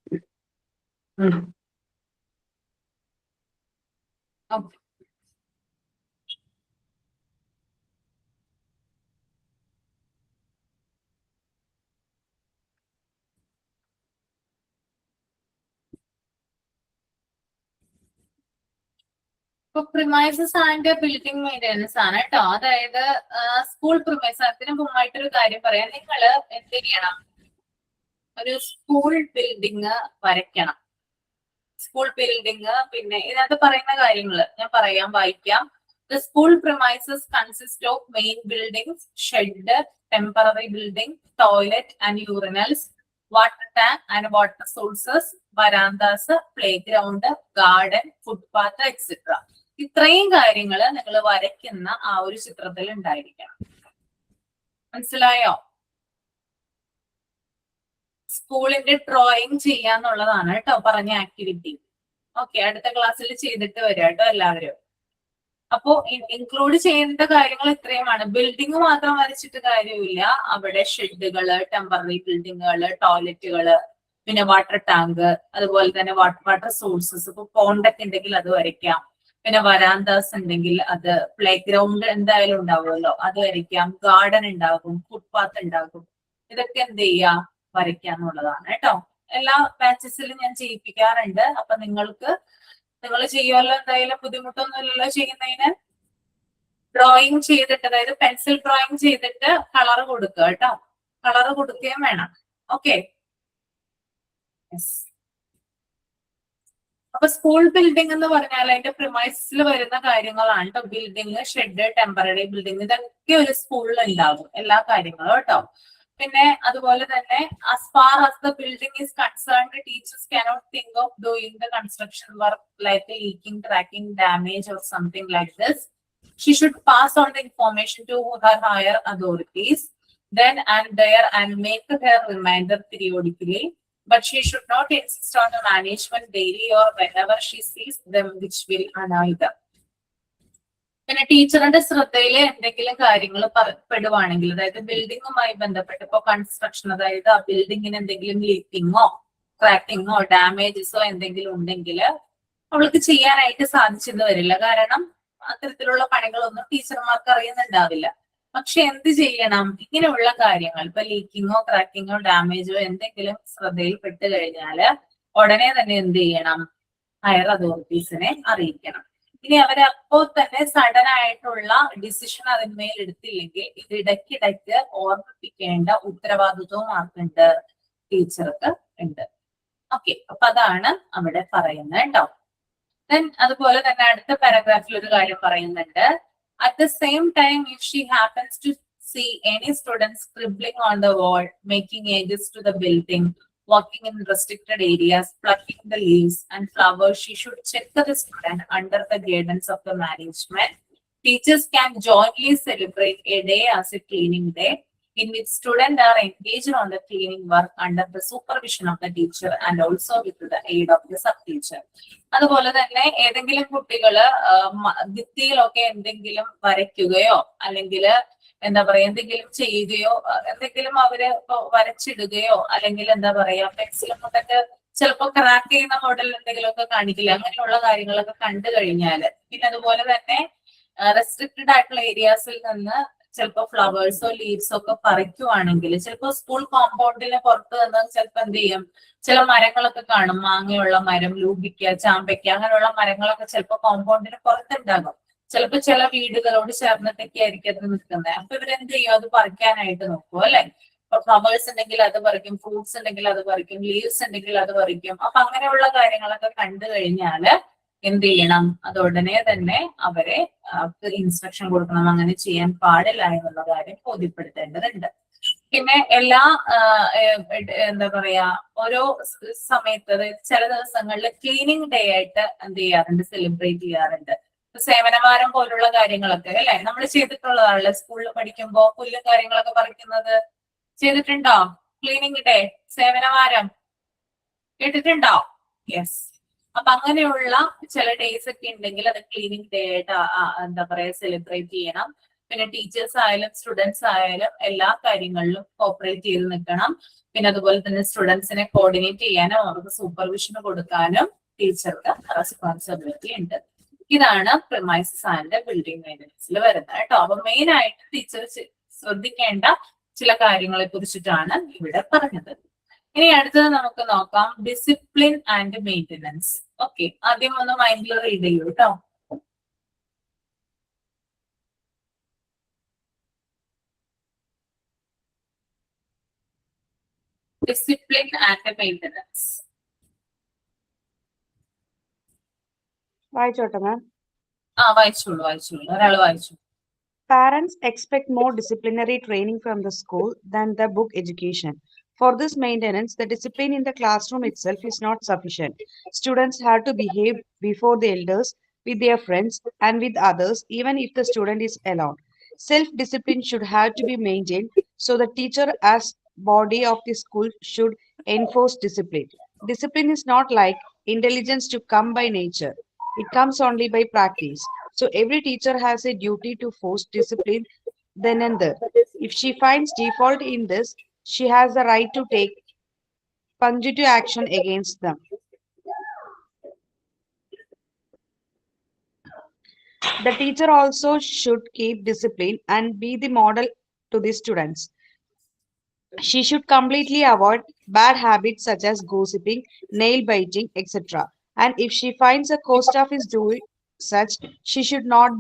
ഇപ്പൊ പ്രിമൈസസ് ആൻഡ് ബിൽഡിംഗ് മെയിൻ്റെനൻസ് ആണ് കേട്ടോ. അതായത് സ്കൂൾ പ്രിമൈസ്. അതിന് മുമ്പായിട്ടൊരു കാര്യം പറയാം. നിങ്ങൾ എന്ത് ചെയ്യണം? ഒരു സ്കൂൾ ബിൽഡിംഗ് വരയ്ക്കണം. സ്കൂൾ ബിൽഡിംഗ് പിന്നെ ഇതിനകത്ത് പറയുന്ന കാര്യങ്ങൾ ഞാൻ പറയാം, വായിക്കാം. The school premises consist of main buildings, shed, temporary building, toilet and urinals, water tank and water sources, verandas, playground, garden, footpath, etc. ഇത്രയും കാര്യങ്ങൾ നിങ്ങൾ വരയ്ക്കുന്ന ആ ഒരു ചിത്രത്തിൽ ഉണ്ടായിരിക്കണം. മനസ്സിലായോ? സ്കൂളിന്റെ ഡ്രോയിങ് ചെയ്യാന്നുള്ളതാണ് കേട്ടോ പറഞ്ഞ ആക്ടിവിറ്റി. ഓക്കെ, അടുത്ത ക്ലാസ്സിൽ ചെയ്തിട്ട് വരാം കേട്ടോ എല്ലാവരും. അപ്പോ ഇൻക്ലൂഡ് ചെയ്യേണ്ട കാര്യങ്ങൾ ഇത്രയുമാണ്. ബിൽഡിംഗ് മാത്രം വരച്ചിട്ട് കാര്യമില്ല. അവിടെ ഷെഡുകള്, ടെമ്പററി ബിൽഡിങ്ങുകള്, ടോയ്ലറ്റുകള്, പിന്നെ വാട്ടർ ടാങ്ക്, അതുപോലെ തന്നെ വാട്ടർ സോഴ്സസ്. ഇപ്പൊ പോണ്ടൊക്കെ ഉണ്ടെങ്കിൽ അത് വരയ്ക്കാം. പിന്നെ വരാന്താസ് ഉണ്ടെങ്കിൽ അത്, പ്ലേ ഗ്രൗണ്ട് എന്തായാലും ഉണ്ടാവുമല്ലോ അത് വരയ്ക്കാം. ഗാർഡൻ ഉണ്ടാകും, ഫുട്പാത്ത് ഉണ്ടാകും. ഇതൊക്കെ എന്ത് ചെയ്യാം? വരയ്ക്കാന്നുള്ളതാണ് കേട്ടോ. എല്ലാ ബാച്ചസിലും ഞാൻ ചെയ്യിപ്പിക്കാറുണ്ട്. അപ്പൊ നിങ്ങൾക്ക് നിങ്ങൾ ചെയ്യുമല്ലോ, എന്തായാലും ബുദ്ധിമുട്ടൊന്നുമില്ലല്ലോ ചെയ്യുന്നതിന്. ഡ്രോയിങ് ചെയ്തിട്ട്, അതായത് പെൻസിൽ ഡ്രോയിങ് ചെയ്തിട്ട് കളർ കൊടുക്കുക കേട്ടോ. കളർ കൊടുക്കുകയും വേണം. ഓക്കെ. അപ്പൊ സ്കൂൾ ബിൽഡിംഗ് എന്ന് പറഞ്ഞാൽ അതിന്റെ പ്രിമൈസിൽ വരുന്ന കാര്യങ്ങളാണ് കേട്ടോ. ബിൽഡിംഗ്, ഷെഡ്, ടെമ്പററി ബിൽഡിംഗ്, ഇതൊക്കെ ഒരു സ്കൂളിൽ ഉണ്ടാകും, എല്ലാ കാര്യങ്ങളും കേട്ടോ. പിന്നെ അതുപോലെ തന്നെ as far as the building is concerned, teachers cannot think of doing the construction work like leaking, cracking, damage or something like this. She should pass on the information to her higher authorities then and there and make her reminder periodically. But she should not insist on the management daily or whenever she sees them, which will annoy them. പിന്നെ ടീച്ചറിന്റെ ശ്രദ്ധയിൽ എന്തെങ്കിലും കാര്യങ്ങൾ പെടുവാണെങ്കിൽ, അതായത് ബിൽഡിങ്ങുമായി ബന്ധപ്പെട്ട് ഇപ്പൊ construction, അതായത് ആ ബിൽഡിങ്ങിന് എന്തെങ്കിലും ലീക്കിങ്ങോ ക്രാക്കിങ്ങോ ഡാമേജസോ എന്തെങ്കിലും ഉണ്ടെങ്കിൽ അവൾക്ക് ചെയ്യാനായിട്ട് സാധിച്ചെന്ന് വരില്ല. കാരണം അത്തരത്തിലുള്ള പണികളൊന്നും ടീച്ചർമാർക്ക് അറിയുന്നുണ്ടാവില്ല. പക്ഷെ എന്ത് ചെയ്യണം? ഇങ്ങനെയുള്ള കാര്യങ്ങൾ, ഇപ്പൊ ലീക്കിങ്ങോ ക്രാക്കിങ്ങോ ഡാമേജോ എന്തെങ്കിലും ശ്രദ്ധയിൽ പെട്ട് കഴിഞ്ഞാല് ഉടനെ തന്നെ എന്ത് ചെയ്യണം? ഹയർ അതോറിറ്റീസിനെ അറിയിക്കണം. ഇനി അവരപ്പോ തന്നെ സഡൻ ആയിട്ടുള്ള ഡിസിഷൻ അതിന്മേൽ എടുത്തില്ലെങ്കിൽ ഇത് ഇടയ്ക്കിടയ്ക്ക് ഓർമ്മിപ്പിക്കേണ്ട ഉത്തരവാദിത്വവും ആർക്കുണ്ട്? ടീച്ചർക്ക് ഉണ്ട്. ഓക്കെ, അപ്പൊ അതാണ് അവിടെ പറയുന്നത് കേട്ടോ. ദെൻ അതുപോലെ തന്നെ അടുത്ത പാരഗ്രാഫിൽ ഒരു കാര്യം പറയുന്നുണ്ട്. At the same time, if she happens to see any students scribbling on the wall, making edges to the building, walking in restricted areas, plucking the leaves and flowers, she should check the student under the guidance of the management. Teachers can jointly celebrate a day as a cleaning day, in which students are engaged on the cleaning work under the supervision of the teacher and also with the aid of the sub teacher. അതുപോലെ തന്നെ ഏതെങ്കിലും കുട്ടികള് ഭിത്തിയിലൊക്കെ എന്തെങ്കിലും വരയ്ക്കുകയോ അല്ലെങ്കിൽ എന്താ പറയാ എന്തെങ്കിലും ചെയ്യുകയോ എന്തെങ്കിലും അവര് വരച്ചിടുകയോ അല്ലെങ്കിൽ എന്താ പറയാ പെൻസിലും കൊണ്ടൊക്കെ ചിലപ്പോ ക്രാക്ക് ചെയ്യുന്ന മോഡൽ എന്തെങ്കിലുമൊക്കെ കാണിക്കില്ല. അങ്ങനെയുള്ള കാര്യങ്ങളൊക്കെ കണ്ടു കഴിഞ്ഞാല്, പിന്നെ അതുപോലെ തന്നെ റെസ്ട്രിക്റ്റഡ് ആയിട്ടുള്ള ഏരിയാസിൽ നിന്ന് ചിലപ്പോ ഫ്ലവേഴ്സോ ലീവ്സോ ഒക്കെ പറിക്കുവാണെങ്കിൽ, ചിലപ്പോ സ്കൂൾ കോമ്പൗണ്ടിന് പുറത്ത് നിന്ന് ചിലപ്പോ എന്ത് ചെയ്യും, ചില മരങ്ങളൊക്കെ കാണും, മാങ്ങയുള്ള മരം, ലൂബിക്ക, ചാമ്പയ്ക്ക, അങ്ങനെയുള്ള മരങ്ങളൊക്കെ ചിലപ്പോ കോമ്പൗണ്ടിന് പുറത്തുണ്ടാകും. ചിലപ്പോ ചില വീടുകളോട് ചേർന്നിട്ടൊക്കെ ആയിരിക്കും അത് നിൽക്കുന്നത്. അപ്പൊ ഇവരെന്ത് ചെയ്യും? അത് പറിക്കാനായിട്ട് നോക്കും അല്ലെ. ഇപ്പൊ ഫ്ലവേഴ്സ് ഉണ്ടെങ്കിൽ അത് പറിക്കും, ഫ്രൂട്ട്സ് ഉണ്ടെങ്കിൽ അത് പറിക്കും, ലീവ്സ് ഉണ്ടെങ്കിൽ അത് പറിക്കും. അപ്പൊ അങ്ങനെയുള്ള കാര്യങ്ങളൊക്കെ കണ്ടു കഴിഞ്ഞാല് എന്ത് ചെയ്യണം? അത് ഉടനെ തന്നെ അവരെ ഇൻസ്ട്രക്ഷൻ കൊടുക്കണം, അങ്ങനെ ചെയ്യാൻ പാടില്ല എന്നുള്ള കാര്യം ബോധ്യപ്പെടുത്തേണ്ടതുണ്ട്. പിന്നെ എല്ലാ എന്താ പറയാ ഓരോ സമയത്ത്, അതായത് ചില ദിവസങ്ങളിൽ ക്ലീനിങ് ഡേ ആയിട്ട് എന്ത് ചെയ്യാറുണ്ട്? സെലിബ്രേറ്റ് ചെയ്യാറുണ്ട്. സേവനവാരം പോലുള്ള കാര്യങ്ങളൊക്കെ അല്ലെ നമ്മൾ ചെയ്തിട്ടുള്ളതാണല്ലേ. സ്കൂളിൽ പഠിക്കുമ്പോ പുല്ലും കാര്യങ്ങളൊക്കെ പറിക്കുന്നത് ചെയ്തിട്ടുണ്ടോ? ക്ലീനിങ് ഡേ, സേവനവാരം കേട്ടിട്ടുണ്ടോ? യെസ്. അപ്പൊ അങ്ങനെയുള്ള ചില ഡേയ്സ് ഒക്കെ ഉണ്ടെങ്കിൽ അത് ക്ലീനിങ് ഡേ ആയിട്ട് എന്താ പറയാ സെലിബ്രേറ്റ് ചെയ്യണം. പിന്നെ ടീച്ചേഴ്സ് ആയാലും സ്റ്റുഡൻസ് ആയാലും എല്ലാ കാര്യങ്ങളിലും കോപ്പറേറ്റ് ചെയ്ത് നിൽക്കണം. പിന്നെ അതുപോലെ തന്നെ സ്റ്റുഡൻസിനെ കോർഡിനേറ്റ് ചെയ്യാനും അവർക്ക് സൂപ്പർവിഷൻ കൊടുക്കാനും ടീച്ചർക്ക് റെസ്പോൺസിബിലിറ്റി ഉണ്ട്. ഇതാണ് പ്രിമൈസസ് ആൻഡ് ബിൽഡിംഗ് മെയിൻ്റനൻസിൽ വരുന്നത് കേട്ടോ. അപ്പൊ മെയിൻ ആയിട്ട് ടീച്ചർ ശ്രദ്ധിക്കേണ്ട ചില കാര്യങ്ങളെ കുറിച്ചിട്ടാണ് ഇവിടെ പറഞ്ഞത്. ഇനി അടുത്തത് നമുക്ക് നോക്കാം, ഡിസിപ്ലിൻ ആൻഡ് മെയിൻ്റനൻസ്. ഓക്കെ, ആദ്യം ഒന്ന് മൈൻഡിൽ റീഡ് ചെയ്യൂ കേട്ടോ. Discipline and maintenance. വായിച്ചോട്ടെ മാം. വായിച്ചോളൂ ഒരാൾ വായിച്ചു. Parents expect more disciplinary training from the school than the book education. For this maintenance, the discipline in the classroom itself is not sufficient. Students have to behave before the elders, with their friends, and with others, even if the student is alone. Self-discipline should have to be maintained, so the teacher as body of the school should enforce discipline. Discipline is not like intelligence to come by nature. It comes only by practice. So every teacher has a duty to force discipline then and there. If she finds default in this, she has the right to take punitive action against them. The teacher also should keep discipline and be the model to the students. She should completely avoid bad habits such as gossiping, nail biting, etc., and if she finds a co-staff is doing such, she should not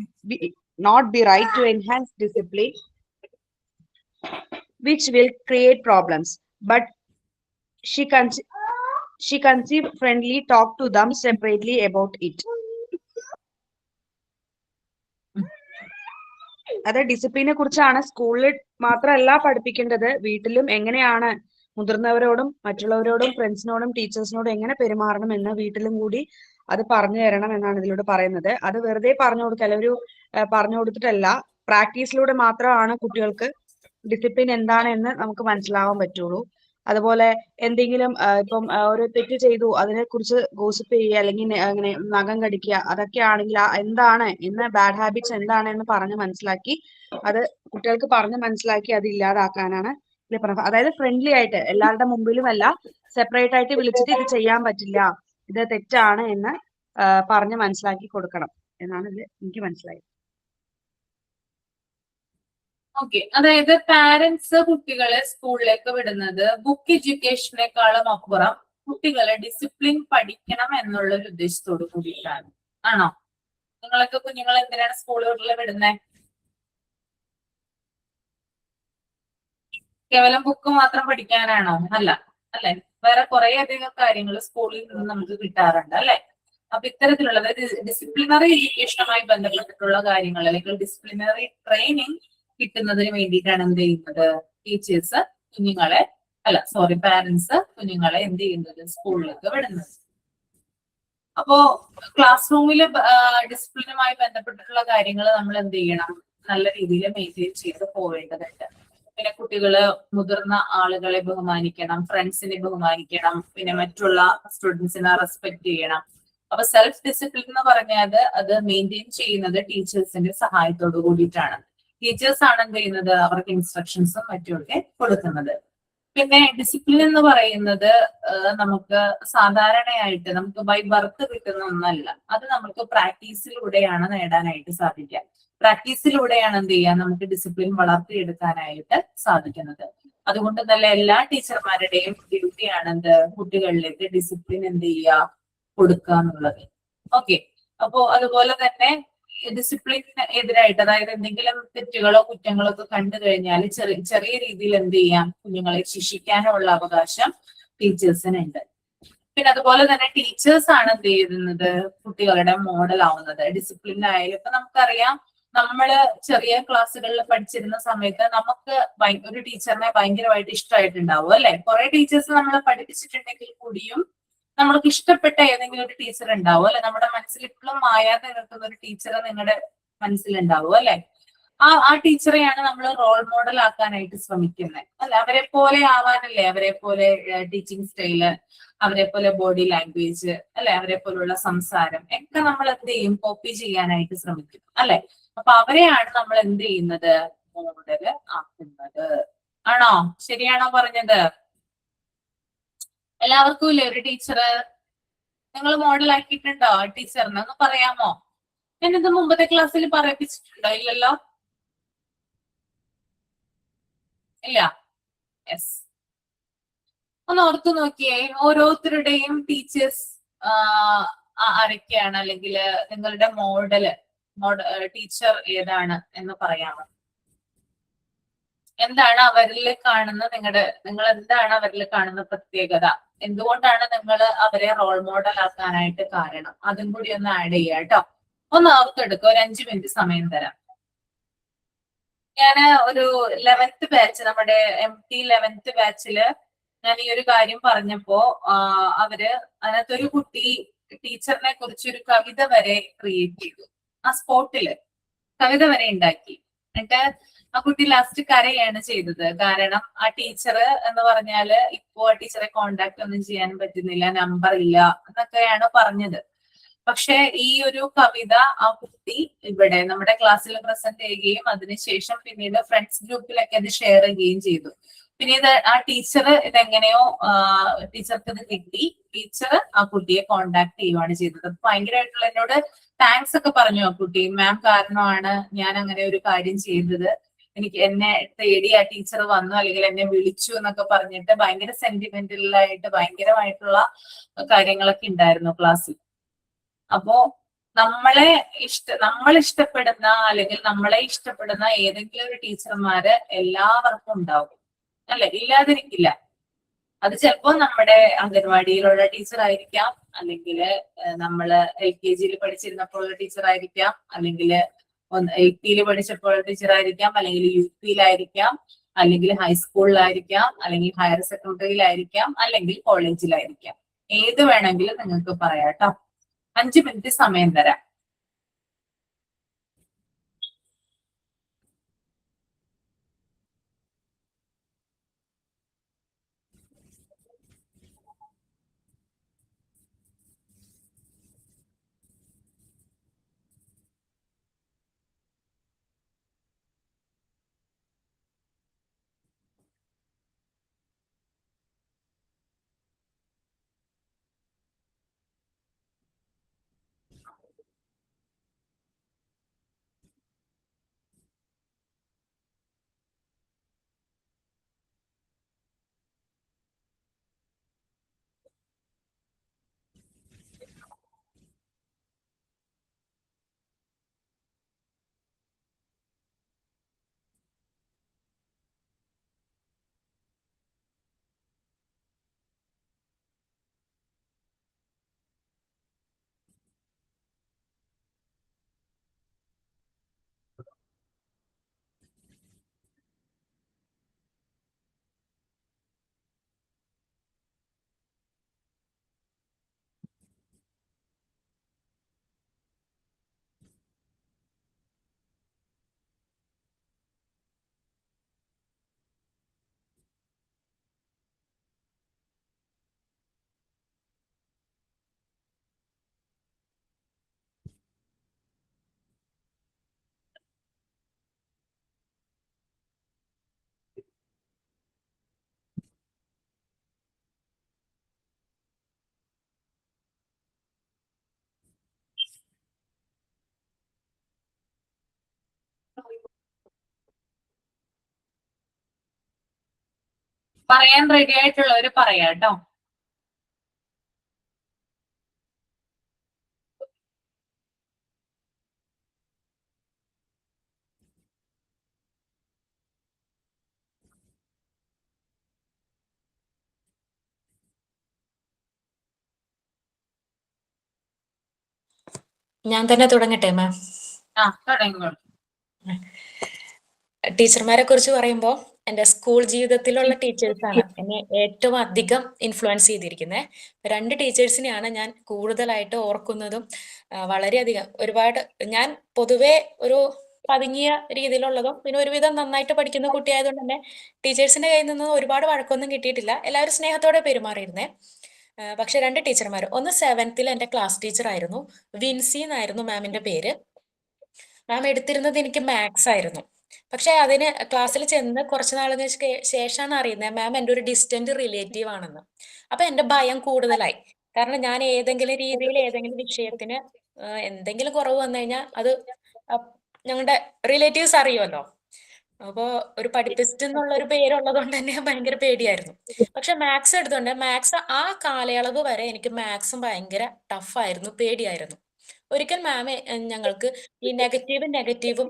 be right to enhance discipline, which will create problems. But she conceive friendly talk to them separately about it. അത് ഡിസിപ്ലിനെ കുറിച്ചാണ്. സ്കൂളിൽ മാത്രമല്ല പഠിപ്പിക്കേണ്ടത്, വീട്ടിലും എങ്ങനെയാണ് മുതിർന്നവരോടും മറ്റുള്ളവരോടും ഫ്രണ്ട്സിനോടും ടീച്ചേഴ്സിനോടും എങ്ങനെ പെരുമാറണം എന്ന് വീട്ടിലും കൂടി അത് പറഞ്ഞു തരണം എന്നാണ് ഇതിലൂടെ പറയുന്നത്. അത് വെറുതെ പറഞ്ഞു കൊടുക്കല്ല, ഒരു പറഞ്ഞു കൊടുത്തിട്ടല്ല, പ്രാക്ടീസിലൂടെ മാത്രമാണ് കുട്ടികൾക്ക് ഡിസിപ്ലിൻ എന്താണ് എന്ന് നമുക്ക് മനസ്സിലാവാൻ പറ്റുള്ളൂ. അതുപോലെ എന്തെങ്കിലും ഇപ്പം ഒരു തെറ്റ് ചെയ്തു അതിനെ കുറിച്ച് ഗോസിപ്പ് ചെയ്യുക അല്ലെങ്കിൽ അങ്ങനെ നഖം കടിക്കുക, അതൊക്കെ ആണെങ്കിൽ എന്താണ് എന്ന് ബാഡ് ഹാബിറ്റ്സ് എന്താണ് എന്ന് പറഞ്ഞ് മനസ്സിലാക്കി അത് കുട്ടികൾക്ക് പറഞ്ഞ് മനസ്സിലാക്കി അത് ഇല്ലാതാക്കാനാണ് ഇതിൽ പറഞ്ഞത്. അതായത് ഫ്രണ്ട്ലി ആയിട്ട് എല്ലാവരുടെ മുമ്പിലും അല്ല, സെപ്പറേറ്റ് ആയിട്ട് വിളിച്ചിട്ട് ഇത് ചെയ്യാൻ പറ്റില്ല, ഇത് തെറ്റാണ് എന്ന് പറഞ്ഞ് മനസ്സിലാക്കി കൊടുക്കണം എന്നാണ് ഇതിൽ എനിക്ക് മനസ്സിലായത്. ഓക്കെ, അതായത് പാരന്റ്സ് കുട്ടികളെ സ്കൂളിലേക്ക് വിടുന്നത് ബുക്ക് എഡ്യൂക്കേഷനേക്കാളും അപ്പുറം കുട്ടികളെ ഡിസിപ്ലിൻ പഠിക്കണം എന്നുള്ള ഒരു ഉദ്ദേശത്തോട് കൂടിയിട്ടാണ്. ആണോ? നിങ്ങളൊക്കെ കുഞ്ഞുങ്ങളെ എന്തിനാണ് സ്കൂളുകളിൽ വിടുന്നത്? കേവലം ബുക്ക് മാത്രം പഠിക്കാനാണോ? അല്ല, അല്ലെ? വേറെ കുറെ അധികം കാര്യങ്ങൾ സ്കൂളിൽ നിന്ന് നമുക്ക് കിട്ടാറുണ്ട്, അല്ലെ? അപ്പൊ ഇത്തരത്തിലുള്ള ഡിസിപ്ലിനറി എഡ്യൂക്കേഷനുമായി ബന്ധപ്പെട്ടിട്ടുള്ള കാര്യങ്ങൾ അല്ലെങ്കിൽ ഡിസിപ്ലിനറി ട്രെയിനിങ് കിട്ടുന്നതിന് വേണ്ടിയിട്ടാണ് എന്ത് ചെയ്യുന്നത്? ടീച്ചേഴ്സ് കുഞ്ഞുങ്ങളെ പാരന്റ്സ് കുഞ്ഞുങ്ങളെ എന്ത് ചെയ്യുന്നത്? സ്കൂളിലേക്ക് വിടുന്നത്. അപ്പോ ക്ലാസ് റൂമിൽ ഡിസിപ്ലിനുമായി ബന്ധപ്പെട്ടിട്ടുള്ള കാര്യങ്ങൾ നമ്മൾ എന്ത് ചെയ്യണം? നല്ല രീതിയിൽ മെയിൻറ്റെയിൻ ചെയ്ത് പോവേണ്ടതുണ്ട്. പിന്നെ കുട്ടികള് മുതിർന്ന ആളുകളെ ബഹുമാനിക്കണം, ഫ്രണ്ട്സിനെ ബഹുമാനിക്കണം, പിന്നെ മറ്റുള്ള സ്റ്റുഡൻസിനെ റെസ്പെക്ട് ചെയ്യണം. അപ്പൊ സെൽഫ് ഡിസിപ്ലിൻ എന്ന് പറഞ്ഞാൽ അത് മെയിൻറ്റെയിൻ ചെയ്യുന്നത് ടീച്ചേഴ്സിന്റെ സഹായത്തോട് കൂടിയിട്ടാണ്. ടീച്ചേഴ്സ് ആണ് എന്ത് ചെയ്യുന്നത്? അവർക്ക് ഇൻസ്ട്രക്ഷൻസും മറ്റുമൊക്കെ കൊടുക്കുന്നത്. പിന്നെ ഡിസിപ്ലിൻ എന്ന് പറയുന്നത് നമുക്ക് സാധാരണയായിട്ട് നമുക്ക് ബൈ ബർത്ത് കിട്ടുന്ന ഒന്നല്ല, അത് നമുക്ക് പ്രാക്ടീസിലൂടെയാണ് നേടാനായിട്ട് സാധിക്കുക. പ്രാക്ടീസിലൂടെയാണ് എന്ത് ചെയ്യുക? നമുക്ക് ഡിസിപ്ലിൻ വളർത്തിയെടുക്കാനായിട്ട് സാധിക്കുന്നത്. അതുകൊണ്ട് നല്ല എല്ലാ ടീച്ചർമാരുടെയും ഡ്യൂട്ടിയാണ് എന്ത്? കുട്ടികളിലേക്ക് ഡിസിപ്ലിൻ എന്ത് ചെയ്യുക? കൊടുക്കുക എന്നുള്ളത്. ഓക്കെ, അപ്പോ അതുപോലെ തന്നെ ഡിസിപ്ലിന് എതിരായിട്ട്, അതായത് എന്തെങ്കിലും തെറ്റുകളോ കുറ്റങ്ങളോ ഒക്കെ കണ്ടു കഴിഞ്ഞാൽ ചെറിയ രീതിയിൽ എന്ത് ചെയ്യാം? കുഞ്ഞുങ്ങളെ ശിക്ഷിക്കാനുള്ള അവകാശം ടീച്ചേഴ്സിനുണ്ട്. പിന്നെ അതുപോലെ തന്നെ ടീച്ചേഴ്സ് ആണ് എന്ത് ചെയ്യുന്നത്? കുട്ടികളുടെ മോഡൽ ആവുന്നത്. ഡിസിപ്ലിനായാലും ഇപ്പൊ നമുക്കറിയാം, നമ്മള് ചെറിയ ക്ലാസ്സുകളിൽ പഠിച്ചിരുന്ന സമയത്ത് നമുക്ക് ഒരു ടീച്ചറിനെ ഭയങ്കരമായിട്ട് ഇഷ്ടമായിട്ടുണ്ടാവും, അല്ലെ? കുറെ ടീച്ചേഴ്സ് നമ്മളെ പഠിപ്പിച്ചിട്ടുണ്ടെങ്കിൽ കൂടിയും നമ്മൾക്ക് ഇഷ്ടപ്പെട്ട ഏതെങ്കിലും ഒരു ടീച്ചർ ഉണ്ടാവും, അല്ലെ? നമ്മുടെ മനസ്സിൽ ഇപ്പോഴും മായാതെ നിൽക്കുന്ന ഒരു ടീച്ചർ നിങ്ങളുടെ മനസ്സിലുണ്ടാവും, അല്ലെ? ആ ടീച്ചറെയാണ് നമ്മൾ റോൾ മോഡൽ ആക്കാനായിട്ട് ശ്രമിക്കുന്നത്, അല്ലെ? അവരെ പോലെ ആവാനല്ലേ? അവരെ പോലെ ടീച്ചിങ് സ്റ്റൈല്, അവരെ പോലെ ബോഡി ലാംഗ്വേജ്, അല്ലെ? അവരെ പോലുള്ള സംസാരം ഒക്കെ നമ്മൾ എന്ത് ചെയ്യും? കോപ്പി ചെയ്യാനായിട്ട് ശ്രമിക്കും, അല്ലെ? അപ്പൊ അവരെയാണ് നമ്മൾ എന്ത് ചെയ്യുന്നത്? മോഡല് ആക്കുന്നത്. ആണോ? ശരിയാണോ പറഞ്ഞത്? എല്ലാവർക്കും ഇല്ലേ ഒരു ടീച്ചറ്? നിങ്ങൾ മോഡൽ ആക്കിയിട്ടുണ്ടോ ടീച്ചറിന്? ഒന്ന് പറയാമോ? ഞാനിത് മുമ്പത്തെ ക്ലാസ്സിൽ പറയിപ്പിച്ചിട്ടുണ്ടോ? ഇല്ലല്ലോ, ഇല്ല. യെസ്, ഒന്ന് ഓർത്തു നോക്കിയേ. ഓരോരുത്തരുടെയും ടീച്ചേഴ്സ് ആരൊക്കെയാണ്, അല്ലെങ്കിൽ നിങ്ങളുടെ ടീച്ചർ ഏതാണ് എന്ന് പറയാമോ? എന്താണ് അവരിൽ കാണുന്ന നിങ്ങൾ എന്താണ് അവരിൽ കാണുന്ന പ്രത്യേകത? എന്തുകൊണ്ടാണ് നിങ്ങൾ അവരെ റോൾ മോഡൽ ആക്കാനായിട്ട് കാരണം? അതും കൂടി ഒന്ന് ആഡ് ചെയ്യാം കേട്ടോ. ഒന്ന് ഓർത്തെടുക്കുക. ഒരു 5 മിനിറ്റ് സമയം തരാം. ഞാന് ഒരു 11th ബാച്ച്, നമ്മുടെ MT 11th ബാച്ചില് ഞാൻ ഈ ഒരു കാര്യം പറഞ്ഞപ്പോ അതിനകത്തൊരു കുട്ടി ടീച്ചറിനെ കുറിച്ച് ഒരു കവിത വരെ ക്രിയേറ്റ് ചെയ്തു. ആ സ്പോട്ടില് കവിത വരെ ഉണ്ടാക്കി. എന്നിട്ട് ആ കുട്ടി ലാസ്റ്റ് കരയാണ് ചെയ്തത്. കാരണം ആ ടീച്ചർ എന്ന് പറഞ്ഞാല് ഇപ്പോ ആ ടീച്ചറെ കോണ്ടാക്ട് ഒന്നും ചെയ്യാൻ പറ്റുന്നില്ല, നമ്പർ ഇല്ല എന്നൊക്കെയാണ് പറഞ്ഞത്. പക്ഷെ ഈ ഒരു കവിത ആ കുട്ടി ഇവിടെ നമ്മുടെ ക്ലാസ്സിൽ പ്രസന്റ് ചെയ്യുകയും അതിനുശേഷം പിന്നീട് ഫ്രണ്ട്സ് ഗ്രൂപ്പിലൊക്കെ അത് ഷെയർ ചെയ്യുകയും ചെയ്തു. പിന്നീട് ആ ടീച്ചർ ഇതെങ്ങനെയോ ടീച്ചർക്ക് ഇത് കിട്ടി. ടീച്ചർ ആ കുട്ടിയെ കോണ്ടാക്ട് ചെയ്യുകയാണ് ചെയ്തത്. ഭയങ്കരമായിട്ടുള്ള എന്നോട് താങ്ക്സ് ഒക്കെ പറഞ്ഞു ആ കുട്ടി. മാം കാരണമാണ് ഞാൻ അങ്ങനെ ഒരു കാര്യം ചെയ്തത്, എന്നെ തേടി ആ ടീച്ചർ വന്നു, അല്ലെങ്കിൽ എന്നെ വിളിച്ചു എന്നൊക്കെ പറഞ്ഞിട്ട് ഭയങ്കര സെന്റിമെന്റലായിട്ട് ഭയങ്കരമായിട്ടുള്ള കാര്യങ്ങളൊക്കെ ഉണ്ടായിരുന്നു ക്ലാസ്സിൽ. അപ്പോ നമ്മൾ ഇഷ്ടപ്പെടുന്ന അല്ലെങ്കിൽ നമ്മളെ ഇഷ്ടപ്പെടുന്ന ഏതെങ്കിലും ഒരു ടീച്ചർമാര് എല്ലാവർക്കും ഉണ്ടാവും, അല്ലെ? ഇല്ലാതിരിക്കില്ല. അത് ചിലപ്പോ നമ്മുടെ അംഗൻവാടിയിലുള്ള ടീച്ചർ ആയിരിക്കാം, അല്ലെങ്കിൽ നമ്മള് LKG പഠിച്ചിരുന്നപ്പോൾ ഉള്ള ടീച്ചർ ആയിരിക്കാം, അല്ലെങ്കിൽ LP പഠിച്ചപ്പോൾ ടീച്ചർ ആയിരിക്കാം, അല്ലെങ്കിൽ UP അല്ലെങ്കിൽ ഹൈസ്കൂളിലായിരിക്കാം, അല്ലെങ്കിൽ ഹയർ സെക്കൻഡറിയിലായിരിക്കാം, അല്ലെങ്കിൽ കോളേജിലായിരിക്കാം. ഏത് വേണമെങ്കിലും നിങ്ങൾക്ക് പറയാം കേട്ടോ. 5 മിനിറ്റ് സമയം തരാം. പറയാൻ റെഡി ആയിട്ടുള്ളവര് പറയാം കേട്ടോ. ഞാൻ തന്നെ തുടങ്ങട്ടെ മാം. തുടങ്ങിക്കോളൂ. ടീച്ചർമാരെ കുറിച്ച് പറയുമ്പോൾ എൻ്റെ സ്കൂൾ ജീവിതത്തിലുള്ള ടീച്ചേഴ്സാണ് എന്നെ ഏറ്റവും അധികം ഇൻഫ്ലുവൻസ് ചെയ്തിരിക്കുന്നത്. 2 ടീച്ചേഴ്സിനെയാണ് ഞാൻ കൂടുതലായിട്ട് ഓർക്കുന്നതും. വളരെയധികം ഒരുപാട് ഞാൻ പൊതുവെ ഒരു പതുങ്ങിയ രീതിയിലുള്ളതും പിന്നെ ഒരുവിധം നന്നായിട്ട് പഠിക്കുന്ന കുട്ടിയായതുകൊണ്ട് തന്നെ ടീച്ചേഴ്സിന്റെ കയ്യിൽ നിന്ന് ഒരുപാട് വഴക്കൊന്നും കിട്ടിയിട്ടില്ല. എല്ലാവരും സ്നേഹത്തോടെ പെരുമാറിയിരുന്നേ. പക്ഷെ 2 ടീച്ചർമാർ, ഒന്ന് 7th എൻ്റെ ക്ലാസ് ടീച്ചർ ആയിരുന്നു, വിൻസി എന്നായിരുന്നു മാമിന്റെ പേര്. മാം എടുത്തിരുന്നത് എനിക്ക് മാത്സ് ആയിരുന്നു. പക്ഷെ അതിന് ക്ലാസ്സിൽ ചെന്ന് കുറച്ച് നാളിന് ശേഷമാണ് അറിയുന്നത് മാം എൻ്റെ ഒരു ഡിസ്റ്റന്റ് റിലേറ്റീവ് ആണെന്ന്. അപ്പൊ എൻ്റെ ഭയം കൂടുതലായി. കാരണം ഞാൻ ഏതെങ്കിലും രീതിയിൽ ഏതെങ്കിലും വിഷയത്തിന് എന്തെങ്കിലും കുറവ് വന്നു കഴിഞ്ഞാൽ അത് ഞങ്ങളുടെ റിലേറ്റീവ്സ് അറിയുമല്ലോ. അപ്പോ ഒരു പഠിപ്പിസ്റ്റ് എന്നുള്ള ഒരു പേരുള്ളത് കൊണ്ട് തന്നെ ഭയങ്കര പേടിയായിരുന്നു. പക്ഷെ മാത്സ് എടുത്തോണ്ട് മാത്സ് ആ കാലയളവ് വരെ എനിക്ക് മാത്സും ഭയങ്കര ടഫായിരുന്നു, പേടിയായിരുന്നു. ഒരിക്കൽ മാം ഞങ്ങൾക്ക് ഈ നെഗറ്റീവും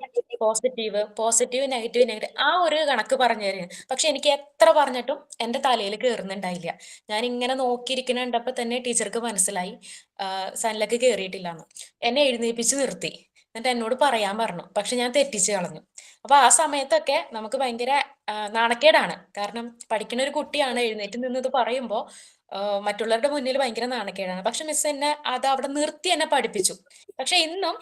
പോസിറ്റീവ് നെഗറ്റീവ് ആ ഒരു കണക്ക് പറഞ്ഞു തരുന്നത്. പക്ഷെ എനിക്ക് എത്ര പറഞ്ഞിട്ടും എൻ്റെ തലയിൽ കയറുന്നുണ്ടായില്ല. ഞാൻ ഇങ്ങനെ നോക്കിയിരിക്കണണ്ടപ്പോ തന്നെ ടീച്ചർക്ക് മനസ്സിലായി സനിലക്ക് കയറിയിട്ടില്ല എന്ന്. എന്നെ എഴുന്നേൽപ്പിച്ച് നിർത്തി, എന്നിട്ട് എന്നോട് പറയാൻ പറഞ്ഞു. പക്ഷെ ഞാൻ തെറ്റിച്ച് കളഞ്ഞു. അപ്പൊ ആ സമയത്തൊക്കെ നമുക്ക് ഭയങ്കര നാണക്കേടാണ്. കാരണം പഠിക്കുന്ന ഒരു കുട്ടിയാണ് എഴുന്നേറ്റ് നിന്നത് പറയുമ്പോൾ മറ്റുള്ളവരുടെ മുന്നിൽ ഭയങ്കര നാണക്കേടാണ്. പക്ഷെ മിസ് എന്നെ അത് അവിടെ നിർത്തി എന്നെ പഠിപ്പിച്ചു. പക്ഷെ ഇന്നും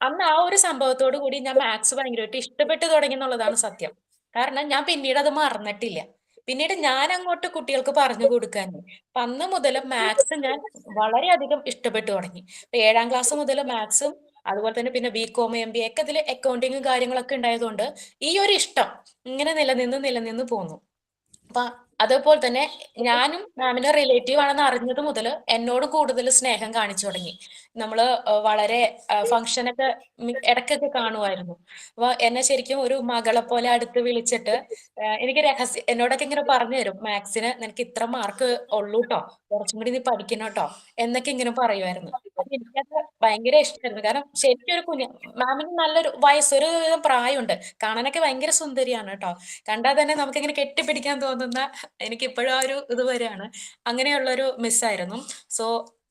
അന്ന് ആ ഒരു സംഭവത്തോടു കൂടി ഞാൻ മാത്സ് ഭയങ്കരമായിട്ട് ഇഷ്ടപ്പെട്ടു തുടങ്ങി എന്നുള്ളതാണ് സത്യം. കാരണം ഞാൻ പിന്നീട് അത് മറന്നിട്ടില്ല. പിന്നീട് ഞാൻ അങ്ങോട്ട് കുട്ടികൾക്ക് പറഞ്ഞു കൊടുക്കാൻ. അപ്പൊ അന്ന് മുതൽ മാത്സ് ഞാൻ വളരെയധികം ഇഷ്ടപ്പെട്ടു തുടങ്ങി. 7ാം ക്ലാസ് മുതൽ മാത്സും അതുപോലെ തന്നെ പിന്നെ BCom MBA ഒക്കെ ഇതിൽ അക്കൗണ്ടിങ്ങും കാര്യങ്ങളൊക്കെ ഉണ്ടായതുകൊണ്ട് ഈ ഒരു ഇഷ്ടം ഇങ്ങനെ നിലനിന്ന് പോന്നു. അപ്പൊ അതേപോലെ തന്നെ ഞാനും മാമിന്റെ റിലേറ്റീവ് ആണെന്ന് അറിഞ്ഞത് മുതൽ എന്നോട് കൂടുതൽ സ്നേഹം കാണിച്ചു തുടങ്ങി. നമ്മള് വളരെ ഫംഗ്ഷനൊക്കെ ഇടയ്ക്കൊക്കെ കാണുമായിരുന്നു. അപ്പൊ എന്നെ ശരിക്കും ഒരു മകളെ പോലെ അടുത്ത് വിളിച്ചിട്ട് എനിക്ക് എന്നോടൊക്കെ ഇങ്ങനെ പറഞ്ഞു തരും, മാത്സിന് നിനക്ക് ഇത്ര മാർക്ക് ഉള്ളൂ കേട്ടോ, കുറച്ചും കൂടി നീ പഠിക്കണം കേട്ടോ എന്നൊക്കെ ഇങ്ങനെ പറയുമായിരുന്നു. എനിക്കത് ഭയങ്കര ഇഷ്ടമായിരുന്നു. കാരണം ശരിക്കും ഒരു കുഞ്ഞ് മാമിന് നല്ലൊരു വയസ്സ്, ഒരു പ്രായമുണ്ട്. കാണാനൊക്കെ ഭയങ്കര സുന്ദരിയാണ് കേട്ടോ. കണ്ടാൽ തന്നെ നമുക്കിങ്ങനെ കെട്ടിപ്പിടിക്കാൻ തോന്നുന്ന, എനിക്കിപ്പോഴും ആ ഒരു ഇത് വരെയാണ്. അങ്ങനെയുള്ളൊരു മിസ്സായിരുന്നു. സോ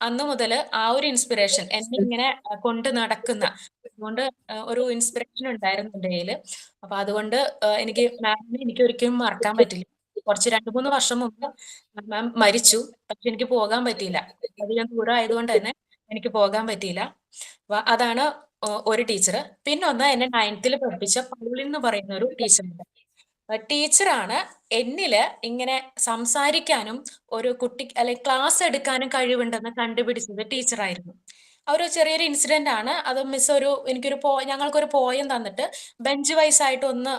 അന്ന് മുതൽ ആ ഒരു ഇൻസ്പിറേഷൻ എന്നെ ഇങ്ങനെ കൊണ്ട് നടക്കുന്ന, അതുകൊണ്ട് ഒരു ഇൻസ്പിറേഷൻ ഉണ്ടായിരുന്നു എൻ്റെ കയ്യിൽ. അപ്പൊ അതുകൊണ്ട് എനിക്ക് മാമിനെ എനിക്ക് ഒരിക്കലും മറക്കാൻ പറ്റില്ല. കുറച്ച് 2-3 വർഷം മുമ്പ് മാം മരിച്ചു. പക്ഷെ എനിക്ക് പോകാൻ പറ്റിയില്ല. അധികം ദൂരം ആയതുകൊണ്ട് തന്നെ എനിക്ക് പോകാൻ പറ്റിയില്ല. അതാണ് ഒരു ടീച്ചർ. പിന്നെ ഒന്ന് എന്നെ 9th പഠിപ്പിച്ച പൗളിൻ എന്ന് പറയുന്ന ഒരു ടീച്ചറുണ്ട്. ടീച്ചറാണ് എന്നില് ഇങ്ങനെ സംസാരിക്കാനും ഒരു കുട്ടി അല്ലെങ്കിൽ ക്ലാസ് എടുക്കാനും കഴിവുണ്ടെന്ന് കണ്ടുപിടിച്ചത് ടീച്ചറായിരുന്നു. ഒരു ചെറിയൊരു ഇൻസിഡന്റ് ആണ് അത്. മിസ് ഞങ്ങൾക്കൊരു പോയം തന്നിട്ട് ബെഞ്ച് വൈസ് ആയിട്ട് ഒന്ന്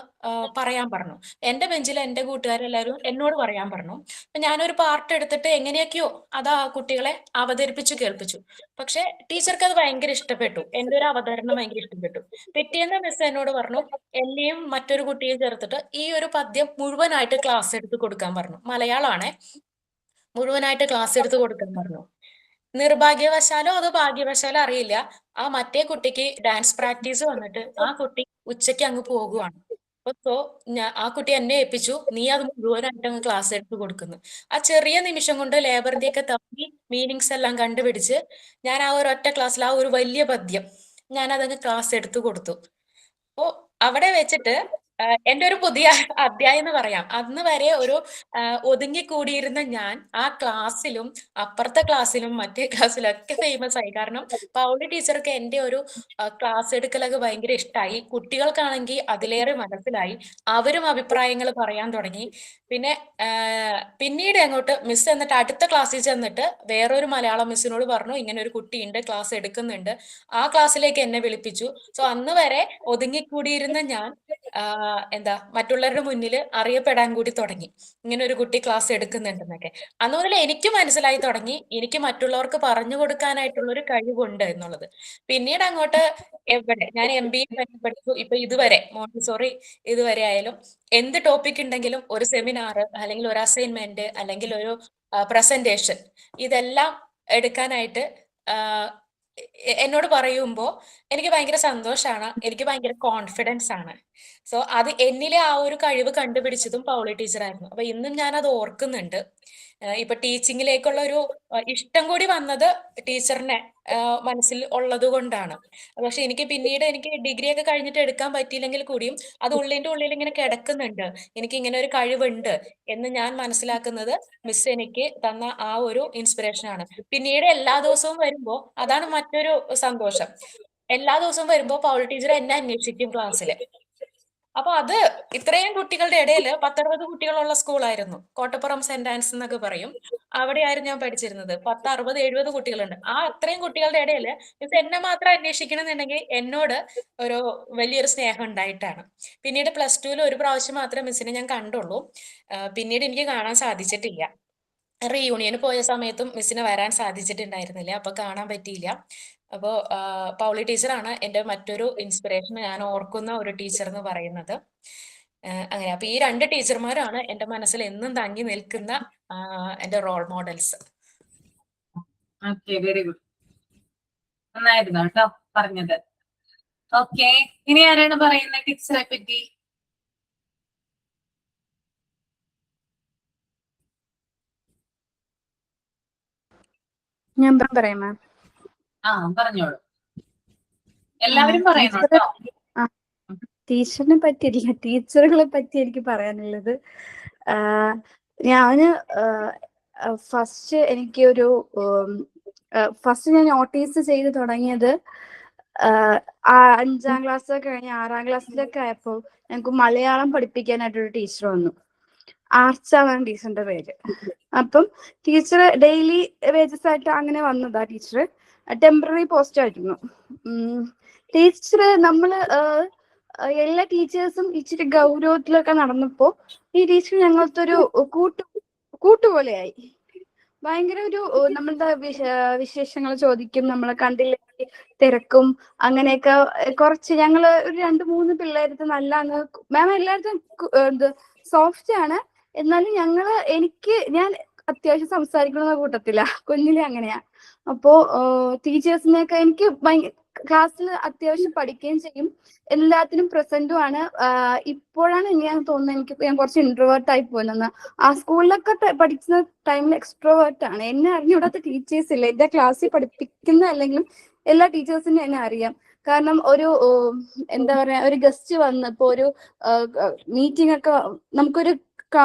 പറയാൻ പറഞ്ഞു. എന്റെ ബെഞ്ചിൽ എന്റെ കൂട്ടുകാരെല്ലാവരും എന്നോട് പറയാൻ പറഞ്ഞു. അപ്പൊ ഞാനൊരു പാർട്ട് എടുത്തിട്ട് എങ്ങനെയൊക്കെയോ അത് ആ കുട്ടികളെ അവതരിപ്പിച്ചു കേൾപ്പിച്ചു. പക്ഷെ ടീച്ചർക്ക് അത് ഭയങ്കര ഇഷ്ടപ്പെട്ടു. എന്റെ ഒരു അവതരണം ഭയങ്കര ഇഷ്ടപ്പെട്ടു. പിറ്റേന്ന് മിസ് എന്നോട് പറഞ്ഞു, എന്നെയും മറ്റൊരു കുട്ടിയെ ചേർത്തിട്ട് ഈ ഒരു പദ്യം മുഴുവനായിട്ട് ക്ലാസ് എടുത്ത് കൊടുക്കാൻ പറഞ്ഞു. മലയാളമാണേ. മുഴുവനായിട്ട് ക്ലാസ് എടുത്ത് കൊടുക്കാൻ പറഞ്ഞു. നിർഭാഗ്യവശാലോ അതോ ഭാഗ്യവശാലോ അറിയില്ല, ആ മറ്റേ കുട്ടിക്ക് ഡാൻസ് പ്രാക്ടീസ് വന്നിട്ട് ആ കുട്ടി ഉച്ചയ്ക്ക് അങ്ങ് പോകുവാണ്. സോ ആ കുട്ടി എന്നെ ഏൽപ്പിച്ചു, നീ അത് മുഴുവനായിട്ട് അങ്ങ് ക്ലാസ് എടുത്ത് കൊടുക്കുന്നു. ആ ചെറിയ നിമിഷം കൊണ്ട് ലേബറിന്റെ ഒക്കെ തപ്പി മീനിങ്സ് എല്ലാം കണ്ടുപിടിച്ച് ഞാൻ ആ ഒരു ഒറ്റ ക്ലാസ്സിൽ ആ ഒരു വലിയ പദ്യം ഞാൻ അതങ്ങ് ക്ലാസ് എടുത്തു കൊടുത്തു. അപ്പോ അവിടെ വെച്ചിട്ട് എന്റെ ഒരു പുതിയ അധ്യായം എന്ന് പറയാം. അന്ന് വരെ ഒരു ഒതുങ്ങിക്കൂടിയിരുന്ന ഞാൻ ആ ക്ലാസ്സിലും അപ്പുറത്തെ ക്ലാസ്സിലും മറ്റേ ക്ലാസ്സിലും ഒക്കെ ഫേമസ് ആയി. കാരണം പൗളി ടീച്ചർക്ക് എന്റെ ഒരു ക്ലാസ് എടുക്കലൊക്കെ ഭയങ്കര ഇഷ്ടമായി. കുട്ടികൾക്കാണെങ്കിൽ അതിലേറെ മനസ്സിലായി. അവരും അഭിപ്രായങ്ങൾ പറയാൻ തുടങ്ങി. പിന്നെ പിന്നീട് അങ്ങോട്ട് മിസ് എന്നിട്ട് അടുത്ത ക്ലാസ്സിൽ ചെന്നിട്ട് വേറൊരു മലയാളം മിസ്സിനോട് പറഞ്ഞു, ഇങ്ങനെ ഒരു കുട്ടിയുണ്ട്, ക്ലാസ് എടുക്കുന്നുണ്ട്. ആ ക്ലാസ്സിലേക്ക് എന്നെ വിളിപ്പിച്ചു. സോ അന്ന് വരെ ഒതുങ്ങിക്കൂടിയിരുന്ന ഞാൻ മറ്റുള്ളവരുടെ മുന്നിൽ അറിയപ്പെടാൻ കൂടി തുടങ്ങി. ഇങ്ങനെ ഒരു കുട്ടി ക്ലാസ് എടുക്കുന്നുണ്ടെന്നൊക്കെ. അന്ന് മുതൽ എനിക്ക് മനസ്സിലായി തുടങ്ങി എനിക്ക് മറ്റുള്ളവർക്ക് പറഞ്ഞു കൊടുക്കാനായിട്ടുള്ള ഒരു കഴിവുണ്ട് എന്നുള്ളത്. പിന്നീട് അങ്ങോട്ട് എവിടെ ഞാൻ MBA പഠിച്ചു. ഇപ്പൊ ഇതുവരെ മോണ്ടിസോറി ഇതുവരെ ആയാലും എന്ത് ടോപ്പിക് ഉണ്ടെങ്കിലും ഒരു സെമിനാർ അല്ലെങ്കിൽ ഒരു അസൈൻമെന്റ് അല്ലെങ്കിൽ ഒരു പ്രസന്റേഷൻ ഇതെല്ലാം എടുക്കാനായിട്ട് എന്നോട് പറയുമ്പോൾ എനിക്ക് ഭയങ്കര സന്തോഷമാണ്. എനിക്ക് ഭയങ്കര കോൺഫിഡൻസ് ആണ്. സോ അത് എന്നിലെ ആ ഒരു കഴിവ് കണ്ടുപിടിച്ചതും പൗളി ടീച്ചറായിരുന്നു. അപ്പൊ ഇന്നും ഞാൻ അത് ഓർക്കുന്നുണ്ട്. ഇപ്പൊ ടീച്ചിങ്ങിലേക്കുള്ള ഒരു ഇഷ്ടം കൂടി വന്നത് ടീച്ചറിനെ മനസ്സിൽ ഉള്ളത് കൊണ്ടാണ്. പക്ഷെ എനിക്ക് പിന്നീട് ഡിഗ്രി ഒക്കെ കഴിഞ്ഞിട്ട് എടുക്കാൻ പറ്റിയില്ലെങ്കിൽ കൂടിയും അത് ഉള്ളിന്റെ ഉള്ളിൽ ഇങ്ങനെ കിടക്കുന്നുണ്ട്. എനിക്ക് ഇങ്ങനെ ഒരു കഴിവുണ്ട് എന്ന് ഞാൻ മനസ്സിലാക്കുന്നത് മിസ് എനിക്ക് തന്ന ആ ഒരു ഇൻസ്പിറേഷൻ ആണ്. പിന്നീട് എല്ലാ ദിവസവും വരുമ്പോ അതാണ് മറ്റൊരു സന്തോഷം. എല്ലാ ദിവസവും വരുമ്പോ പൗളി ടീച്ചർ എന്നെ അന്വേഷിക്കും ക്ലാസ്സില്. അപ്പൊ അത് ഇത്രയും കുട്ടികളുടെ ഇടയിൽ 10-60 കുട്ടികളുള്ള സ്കൂളായിരുന്നു. കോട്ടപ്പുറം സെന്റ് ആൻസ് എന്നൊക്കെ പറയും. അവിടെയായിരുന്നു ഞാൻ പഠിച്ചിരുന്നത്. 10, 60, 70 കുട്ടികളുണ്ട്. ആ അത്രയും കുട്ടികളുടെ ഇടയിൽ മിസ് എന്നെ മാത്രം അന്വേഷിക്കണമെന്നുണ്ടെങ്കിൽ എന്നോട് ഒരു വലിയൊരു സ്നേഹം ഉണ്ടായിട്ടാണ്. പിന്നീട് +2 ഒരു പ്രാവശ്യം മാത്രമേ മിസ്സിനെ ഞാൻ കണ്ടുള്ളൂ. പിന്നീട് എനിക്ക് കാണാൻ സാധിച്ചിട്ടില്ല. റീയൂണിയന് പോയ സമയത്തും മിസ്സിന് വരാൻ സാധിച്ചിട്ടുണ്ടായിരുന്നില്ല. അപ്പൊ കാണാൻ പറ്റിയില്ല. അപ്പോ പൗളി ടീച്ചറാണ് എന്റെ മറ്റൊരു ഇൻസ്പിറേഷൻ, ഞാൻ ഓർക്കുന്ന ഒരു ടീച്ചർ എന്ന് പറയുന്നത്. അങ്ങനെ അപ്പൊ ഈ 2 ടീച്ചർമാരാണ് എന്റെ മനസ്സിൽ എന്നും തങ്ങി നിൽക്കുന്ന എന്റെ role models. Okay, very good. നന്നായിരുന്നു കേട്ടോ പറഞ്ഞത്. ഓക്കെ, ഇനി ആരാണ് പറയുന്നത് ടീച്ചറെ പറ്റി? ഞാൻ പറയാം മാം. പറഞ്ഞോളൂ. എല്ലാവരും പറയണം കേട്ടോ. ടീച്ചറിനെ പറ്റിയില്ല, ടീച്ചറുകളെ പറ്റി എനിക്ക് പറയാനുള്ളത്, ഞാന് ഫസ്റ്റ് ഞാൻ നോട്ടീസ് ചെയ്ത് തുടങ്ങിയത് 5ാം ക്ലാസ് കഴിഞ്ഞ് 6ാം ക്ലാസ്സിലൊക്കെ ആയപ്പോൾ ഞങ്ങൾക്ക് മലയാളം പഠിപ്പിക്കാനായിട്ടൊരു ടീച്ചർ വന്നു. ആർച്ചാണ് ടീച്ചറിന്റെ പേര്. അപ്പം ടീച്ചർ ഡെയിലി വേജസ് ആയിട്ട് അങ്ങനെ വന്നതാ. ടീച്ചർ ടെമ്പററി പോസ്റ്റ് ആയിരുന്നു. ടീച്ചർ എല്ലാ ടീച്ചേഴ്സും ഇച്ചിരി ഗൗരവത്തിലൊക്കെ നടന്നപ്പോ ഈ ടീച്ചർ ഞങ്ങൾക്ക് ഒരു കൂട്ടുപോലെയായി. ഭയങ്കര ഒരു നമ്മളുടെ വിശേഷങ്ങൾ ചോദിക്കും, നമ്മളെ കണ്ടില്ലെങ്കിൽ തിരക്കും. അങ്ങനെയൊക്കെ കുറച്ച് ഞങ്ങള് ഒരു 2-3 പിള്ളേരത്ത് നല്ല മാം എല്ലായിടത്തും സോഫ്റ്റ് ആണ്. എന്നാലും ഞാൻ അത്യാവശ്യം സംസാരിക്കുന്ന കൂട്ടത്തില്ല, കുഞ്ഞിലെ അങ്ങനെയാ. അപ്പോ ടീച്ചേഴ്സിനെയൊക്കെ എനിക്ക് ക്ലാസ്സിൽ അത്യാവശ്യം പഠിക്കുകയും ചെയ്യും, എല്ലാത്തിനും പ്രസന്റും ആണ്. ഇപ്പോഴാണ് ഞാൻ തോന്നുന്നത് ഞാൻ കുറച്ച് ഇൻട്രോവേർട്ട് ആയി പോയെന്ന്. ആ സ്കൂളിലൊക്കെ പഠിക്കുന്ന ടൈമിൽ എക്സ്ട്രോവേർട്ട് ആണ്. എന്നെ അറിഞ്ഞൂടാത്ത ടീച്ചേഴ്സ് ഇല്ല. എന്റെ ക്ലാസ്സിൽ പഠിപ്പിക്കുന്ന അല്ലെങ്കിലും എല്ലാ ടീച്ചേഴ്സിനും എന്നെ അറിയാം. കാരണം ഒരു എന്താ പറയാ, ഒരു ഗസ്റ്റ് വന്നപ്പോ ഒരു മീറ്റിംഗ് ഒക്കെ നമുക്കൊരു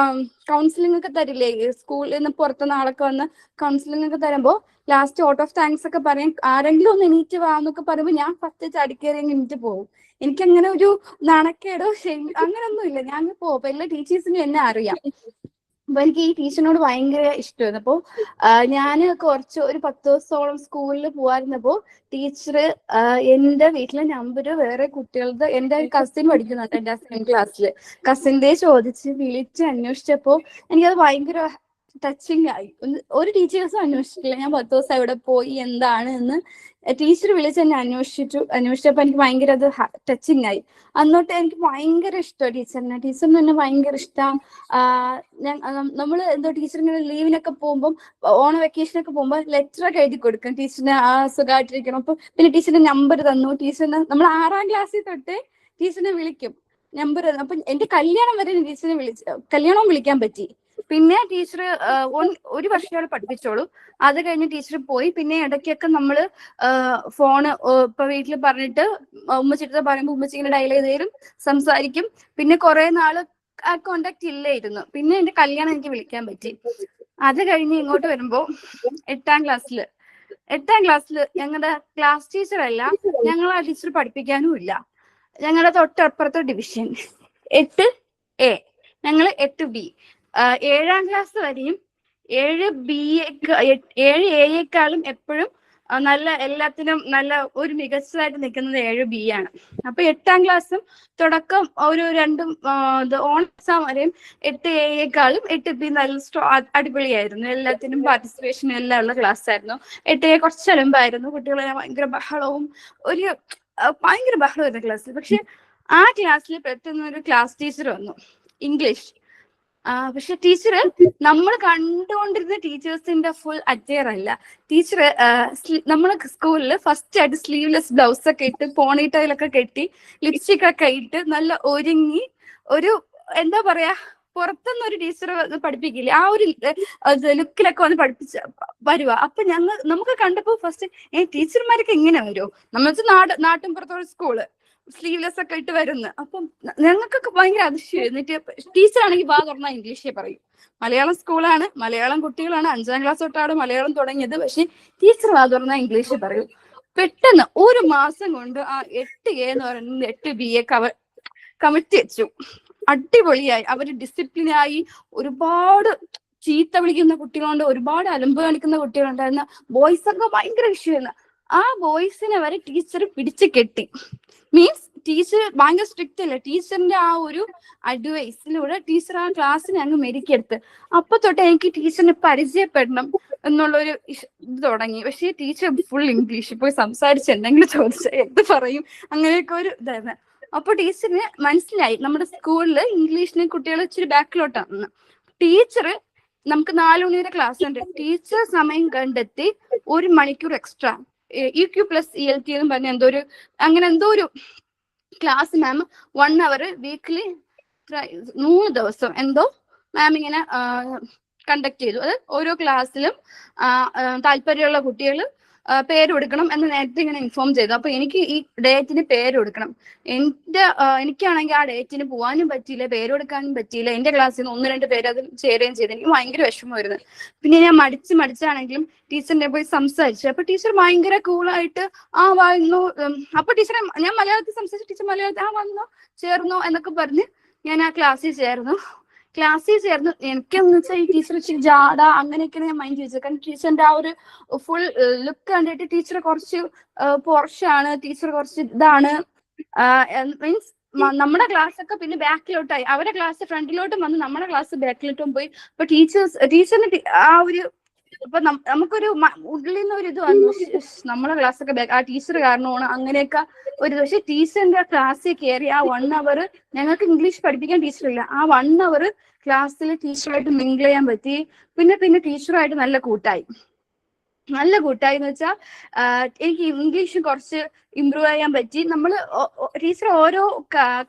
കൗൺസിലിംഗ് ഒക്കെ തരില്ലേ, സ്കൂളിൽ നിന്ന് പുറത്തുനിന്ന് ആളൊക്കെ വന്ന് കൗൺസിലിംഗ് ഒക്കെ തരുമ്പോ ലാസ്റ്റ് ഔട്ട് ഓഫ് താങ്ക്സ് ഒക്കെ പറയാൻ ആരെങ്കിലും ഒന്ന് എണീറ്റ് വാന്നൊക്കെ പറയുമ്പോൾ ഞാൻ ഫസ്റ്റ് ചാടിക്കേറി എണീറ്റ് പോകും. എനിക്ക് അങ്ങനെ ഒരു നാണക്കേടോ അങ്ങനൊന്നും ഇല്ല, ഞാൻ പോകും. അപ്പൊ എല്ലാ ടീച്ചേഴ്സിനും എന്നെ അറിയാം. അപ്പൊ എനിക്ക് ഈ ടീച്ചറിനോട് ഭയങ്കര ഇഷ്ടമായിരുന്നു. അപ്പോ ഞാൻ ഒരു 10 ദിവസത്തോളം സ്കൂളിൽ പോവായിരുന്നപ്പോ ടീച്ചർ എന്റെ വീട്ടിലെ നമ്പര് വേറെ കുട്ടികളുടെ, എന്റെ ഒരു കസിൻ പഠിക്കുന്നുണ്ട് എന്റെ സെയിം ക്ലാസ്സിൽ, കസിന്റെ ചോദിച്ച് വിളിച്ച് അന്വേഷിച്ചപ്പോ എനിക്കത് ഭയങ്കര ടച്ചിങ് ആയി. ഒരു ടീച്ചേഴ്സും അന്വേഷിച്ചിട്ടില്ല ഞാൻ 10 ദിവസം എവിടെ പോയി എന്താണ് എന്ന്. ടീച്ചർ വിളിച്ച് എന്നെ അന്വേഷിച്ചപ്പോ എനിക്ക് ഭയങ്കര അത് ടച്ചിങ് ആയി. അന്നോട്ട് എനിക്ക് ഭയങ്കര ഇഷ്ടമാണ് ടീച്ചറിന് എന്നെ ഭയങ്കര ഇഷ്ടം. നമ്മള് എന്തോ ടീച്ചറിങ്ങനെ ലീവിനൊക്കെ പോകുമ്പോൾ, ഓണ വെക്കേഷനൊക്കെ പോകുമ്പോൾ ലെറ്റർ ഒക്കെ എഴുതി കൊടുക്കും ടീച്ചറിന് സുഖമായിട്ടിരിക്കണം. അപ്പൊ പിന്നെ ടീച്ചറിന്റെ നമ്പർ തന്നു. ടീച്ചറിന് നമ്മൾ 6ാം ക്ലാസ്സിൽ തൊട്ട് ടീച്ചറിനെ വിളിക്കും, നമ്പർ തന്നു. അപ്പൊ എന്റെ കല്യാണം വരെ ടീച്ചറിനെ കല്യാണവും വിളിക്കാൻ പറ്റി. പിന്നെ ടീച്ചർ 1 വർഷം പഠിപ്പിച്ചോളൂ, അത് കഴിഞ്ഞ് ടീച്ചർ പോയി. പിന്നെ ഇടയ്ക്കൊക്കെ നമ്മള് ഫോണ് ഇപ്പൊ വീട്ടിൽ പറഞ്ഞിട്ട് ഉമ്മച്ചിട്ട് പറയുമ്പോൾ ഉമ്മച്ചിങ്ങനെ ഡയൽ ചെയ്ത് തരും, സംസാരിക്കും. പിന്നെ കുറെ നാള് ആ കോണ്ടാക്ട് ഇല്ലായിരുന്നു. പിന്നെ എന്റെ കല്യാണം എനിക്ക് വിളിക്കാൻ പറ്റി. അത് കഴിഞ്ഞ് ഇങ്ങോട്ട് വരുമ്പോ 8ാം ക്ലാസ്സിൽ ഞങ്ങളുടെ ക്ലാസ് ടീച്ചർ അല്ല, ഞങ്ങൾ ആ ടീച്ചർ പഠിപ്പിക്കാനും ഇല്ല. ഞങ്ങളുടെ തൊട്ടപ്പുറത്തെ ഡിവിഷൻ 8A, ഞങ്ങൾ 8B. 7ാം ക്ലാസ് വരെയും 7A എപ്പോഴും നല്ല എല്ലാത്തിനും നല്ല ഒരു മികച്ചതായിട്ട് നിൽക്കുന്നത് 7B ആണ്. അപ്പൊ 8ാം ക്ലാസ്സും തുടക്കം ഒരു 2 ഓൺ എക്സാം വരെയും 8A 8B നല്ല അടിപൊളിയായിരുന്നു. എല്ലാത്തിനും പാർട്ടിസിപ്പേഷൻ എല്ലാം ഉള്ള ക്ലാസ് ആയിരുന്നു. 8A കുറച്ച് അലമ്പായിരുന്നു, കുട്ടികളെ ഭയങ്കര ബഹളവും ഭയങ്കര ബഹളമായിരുന്നു ക്ലാസ്സിൽ. പക്ഷെ ആ ക്ലാസ്സിൽ പെട്ടെന്ന് ഒരു ക്ലാസ് ടീച്ചർ വന്നു, ഇംഗ്ലീഷ്. പക്ഷെ ടീച്ചർ നമ്മൾ കണ്ടുകൊണ്ടിരുന്ന ടീച്ചേഴ്സിന്റെ ഫുൾ അറ്റയർ അല്ല. ടീച്ചർ നമ്മളെ സ്കൂളിൽ ഫസ്റ്റ് ആയിട്ട് സ്ലീവ്ലെസ് ബ്ലൗസ് ഒക്കെ ഇട്ട് പോണിറ്റയിലൊക്കെ കെട്ടി ലിപ്സ്റ്റിക് ഒക്കെ ഇട്ട് നല്ല ഒരുങ്ങി, ഒരു എന്താ പറയാ, പുറത്തുനിന്ന് ഒരു ടീച്ചർ പഠിപ്പിക്കില്ലേ ആ ഒരു ലുക്കിലൊക്കെ വന്ന് വരുക. അപ്പൊ നമുക്ക് കണ്ടപ്പോ ഫസ്റ്റ് ടീച്ചർമാരൊക്കെ ഇങ്ങനെ വരുമോ, നമ്മൾ നാട്ടിൻ പുറത്തൊരു സ്കൂള് സ്ലീവ്ലെസ് ഒക്കെ ഇട്ട് വരുന്നു. അപ്പം ഞങ്ങൾക്കൊക്കെ ഭയങ്കര അതിശയം. എന്നിട്ട് ടീച്ചർ ആണെങ്കിൽ വാ തുറന്നാൽ ഇംഗ്ലീഷേ പറയും. മലയാളം സ്കൂളാണ്, മലയാളം കുട്ടികളാണ്, 5ാം ക്ലാസ് തൊട്ടാണ് മലയാളം തുടങ്ങിയത്. പക്ഷെ ടീച്ചർ വാ തുറന്നാൽ ഇംഗ്ലീഷ് പറയും. പെട്ടെന്ന് 1 മാസം കൊണ്ട് ആ 8A എന്ന് പറയുന്നത് 8B കമഴ്ത്തി വെച്ചു. അടിപൊളിയായി, അവര് ഡിസിപ്ലിനായി. ഒരുപാട് ചീത്ത വിളിക്കുന്ന കുട്ടികളുണ്ട്, ഒരുപാട് അലമ്പ് കാണിക്കുന്ന കുട്ടികളുണ്ടായിരുന്നു. ബോയ്സ് ഒക്കെ ഭയങ്കര വിഷയമായിരുന്നു. ആ ബോയ്സിനെ വരെ ടീച്ചർ പിടിച്ചു കെട്ടി. മീൻസ് ടീച്ചർ ഭയങ്കര സ്ട്രിക്റ്റ് അല്ല, ടീച്ചറിന്റെ ആ ഒരു അഡ്വൈസിലൂടെ ടീച്ചർ ആ ക്ലാസ്സിനെ അങ്ങ് മെരുക്കിയെടുത്ത്. അപ്പൊ തൊട്ട് എനിക്ക് ടീച്ചറിനെ പരിചയപ്പെടണം എന്നുള്ളൊരു ഇത് തുടങ്ങി. പക്ഷേ ടീച്ചർ ഫുൾ ഇംഗ്ലീഷ് പോയി സംസാരിച്ച് എന്തെങ്കിലും ചോദിച്ചാൽ എന്ത് പറയും, അങ്ങനെയൊക്കെ ഒരു ഇതായിരുന്നു. അപ്പൊ ടീച്ചറിന് മനസ്സിലായി നമ്മുടെ സ്കൂളിൽ ഇംഗ്ലീഷിന് കുട്ടികൾ ഇച്ചിരി ബാക്കിലോട്ടാണ്. ടീച്ചർ നമുക്ക് 4 മണി വരെ ക്ലാസ് ഉണ്ട്, ടീച്ചർ സമയം കണ്ടെത്തി 1 മണിക്കൂർ എക്സ്ട്രാ EQ+ELT എന്ന് പറഞ്ഞ എന്തോ ഒരു ക്ലാസ് മാം 1 അവർ വീക്കിലി 3 ദിവസം എന്തോ മാം ഇങ്ങനെ കണ്ടക്ട് ചെയ്തു. അത് ഓരോ ക്ലാസ്സിലും താല്പര്യമുള്ള കുട്ടികൾ പേര് കൊടുക്കണം എന്ന് നേരത്തെ ഇങ്ങനെ ഇൻഫോം ചെയ്തു. അപ്പൊ എനിക്ക് ഈ ഡേറ്റിന് പേര് കൊടുക്കണം. എനിക്കാണെങ്കിൽ ആ ഡേറ്റിന് പോകാനും പറ്റിയില്ല, പേര് കൊടുക്കാനും പറ്റിയില്ല. എന്റെ ക്ലാസ്സിൽ നിന്ന് 1-2 പേര് അതിൽ ചേരുകയും ചെയ്തു. എനിക്ക് ഭയങ്കര വിഷമമായിരുന്നു. പിന്നെ ഞാൻ മടിച്ചാണെങ്കിലും ടീച്ചറിനെ പോയി സംസാരിച്ചു. അപ്പൊ ടീച്ചർ ഭയങ്കര കൂളായിട്ട് വന്നു. അപ്പൊ ടീച്ചറെ ഞാൻ മലയാളത്തിൽ സംസാരിച്ചു, ടീച്ചർ മലയാളത്തിൽ വന്നോ ചേർന്നോ എന്നൊക്കെ പറഞ്ഞ് ഞാൻ ആ ക്ലാസ്സിൽ ചേർന്നു. എനിക്കെന്ന് വെച്ചാൽ ഈ ടീച്ചർ ഇച്ചിരി ജാട അങ്ങനെയൊക്കെയാണ് ഞാൻ മൈൻഡ് ചോദിച്ചത്. കാരണം ടീച്ചറിന്റെ ആ ഒരു ഫുൾ ലുക്ക് കണ്ടിട്ട് ടീച്ചർ കുറച്ച് പോർഷാണ്, ടീച്ചർ കുറച്ച് ഇതാണ്. മീൻസ് നമ്മുടെ ക്ലാസ് ഒക്കെ പിന്നെ ബാക്കിലോട്ടായി, അവരുടെ ക്ലാസ് ഫ്രണ്ടിലോട്ടും വന്ന് നമ്മുടെ ക്ലാസ് ബാക്കിലോട്ടും പോയി. അപ്പൊ ടീച്ചറിന് ആ ഒരു അപ്പൊ നമുക്കൊരു ഉള്ളിൽ നിന്ന് ഒരു ഇത് വന്നു, നമ്മളെ ക്ലാസ്സൊക്കെ ആ ടീച്ചർ കാരണമാണ് അങ്ങനെയൊക്കെ ഒരു. പക്ഷെ ടീച്ചറിന്റെ ക്ലാസ്സിൽ കയറി ആ 1 hour ഞങ്ങൾക്ക് ഇംഗ്ലീഷ് പഠിപ്പിക്കാൻ ടീച്ചറില്ല. ആ 1 hour ക്ലാസ്സിൽ ടീച്ചറായിട്ട് മിങ്കിൾ ചെയ്യാൻ പറ്റി. പിന്നെ ടീച്ചറായിട്ട് നല്ല കൂട്ടായി എന്ന് വെച്ചാൽ എനിക്ക് ഇംഗ്ലീഷ് കുറച്ച് ഇമ്പ്രൂവ് ചെയ്യാൻ പറ്റി. നമ്മൾ ടീച്ചർ ഓരോ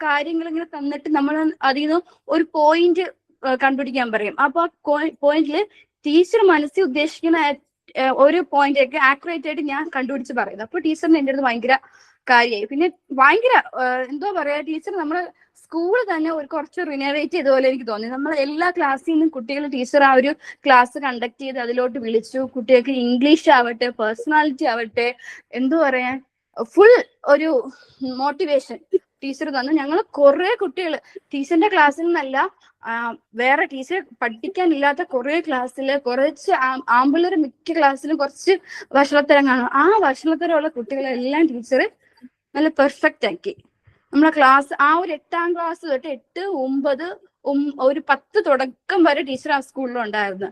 കാര്യങ്ങൾ ഇങ്ങനെ തന്നിട്ട് നമ്മൾ അതിൽ നിന്ന് ഒരു പോയിന്റ് കണ്ടുപിടിക്കാൻ പറയും. അപ്പൊ ആ പോയിന്റില് ടീച്ചർ മനസ്സിൽ ഉദ്ദേശിക്കുന്ന ഒരു പോയിന്റ് ഒക്കെ ആക്യുറേറ്റ് ആയിട്ട് ഞാൻ കണ്ടുപിടിച്ച് പറയുന്നത്. അപ്പൊ ടീച്ചറിന് എൻ്റെ അടുത്ത് ഭയങ്കര കാര്യമായി. പിന്നെ ഭയങ്കര എന്തോ പറയാ, ടീച്ചർ നമ്മള് സ്കൂൾ തന്നെ ഒരു കുറച്ച് റിനോവേറ്റ് ചെയ്ത പോലെ എനിക്ക് തോന്നി. നമ്മൾ എല്ലാ ക്ലാസ്സിൽ നിന്നും കുട്ടികൾ ടീച്ചർ ആ ഒരു ക്ലാസ് കണ്ടക്ട് ചെയ്ത് അതിലോട്ട് വിളിച്ചു. കുട്ടികൾക്ക് ഇംഗ്ലീഷ് ആവട്ടെ, പേഴ്സണാലിറ്റി ആവട്ടെ, എന്തോ പറയാൻ, ഫുൾ ഒരു മോട്ടിവേഷൻ ടീച്ചർ തന്നു. ഞങ്ങൾ കുറെ കുട്ടികൾ ടീച്ചറിന്റെ ക്ലാസ്സിൽ നിന്നല്ല, വേറെ ടീച്ചർ പഠിപ്പിക്കാനില്ലാത്ത കുറെ ക്ലാസ്സിൽ കുറച്ച് ആമ്പിള്ളേർ മിക്ക ക്ലാസ്സിലും കുറച്ച് വഷളത്തരം കാണും. ആ വഷളത്തരമുള്ള കുട്ടികളെല്ലാം ടീച്ചർ നല്ല പെർഫെക്റ്റ് ആക്കി. നമ്മളെ ക്ലാസ് ആ ഒരു 8ാം ക്ലാസ് തൊട്ട് 8, 9, ഒരു 10 തുടക്കം വരെ ടീച്ചർ ആ സ്കൂളിലുണ്ടായിരുന്നു.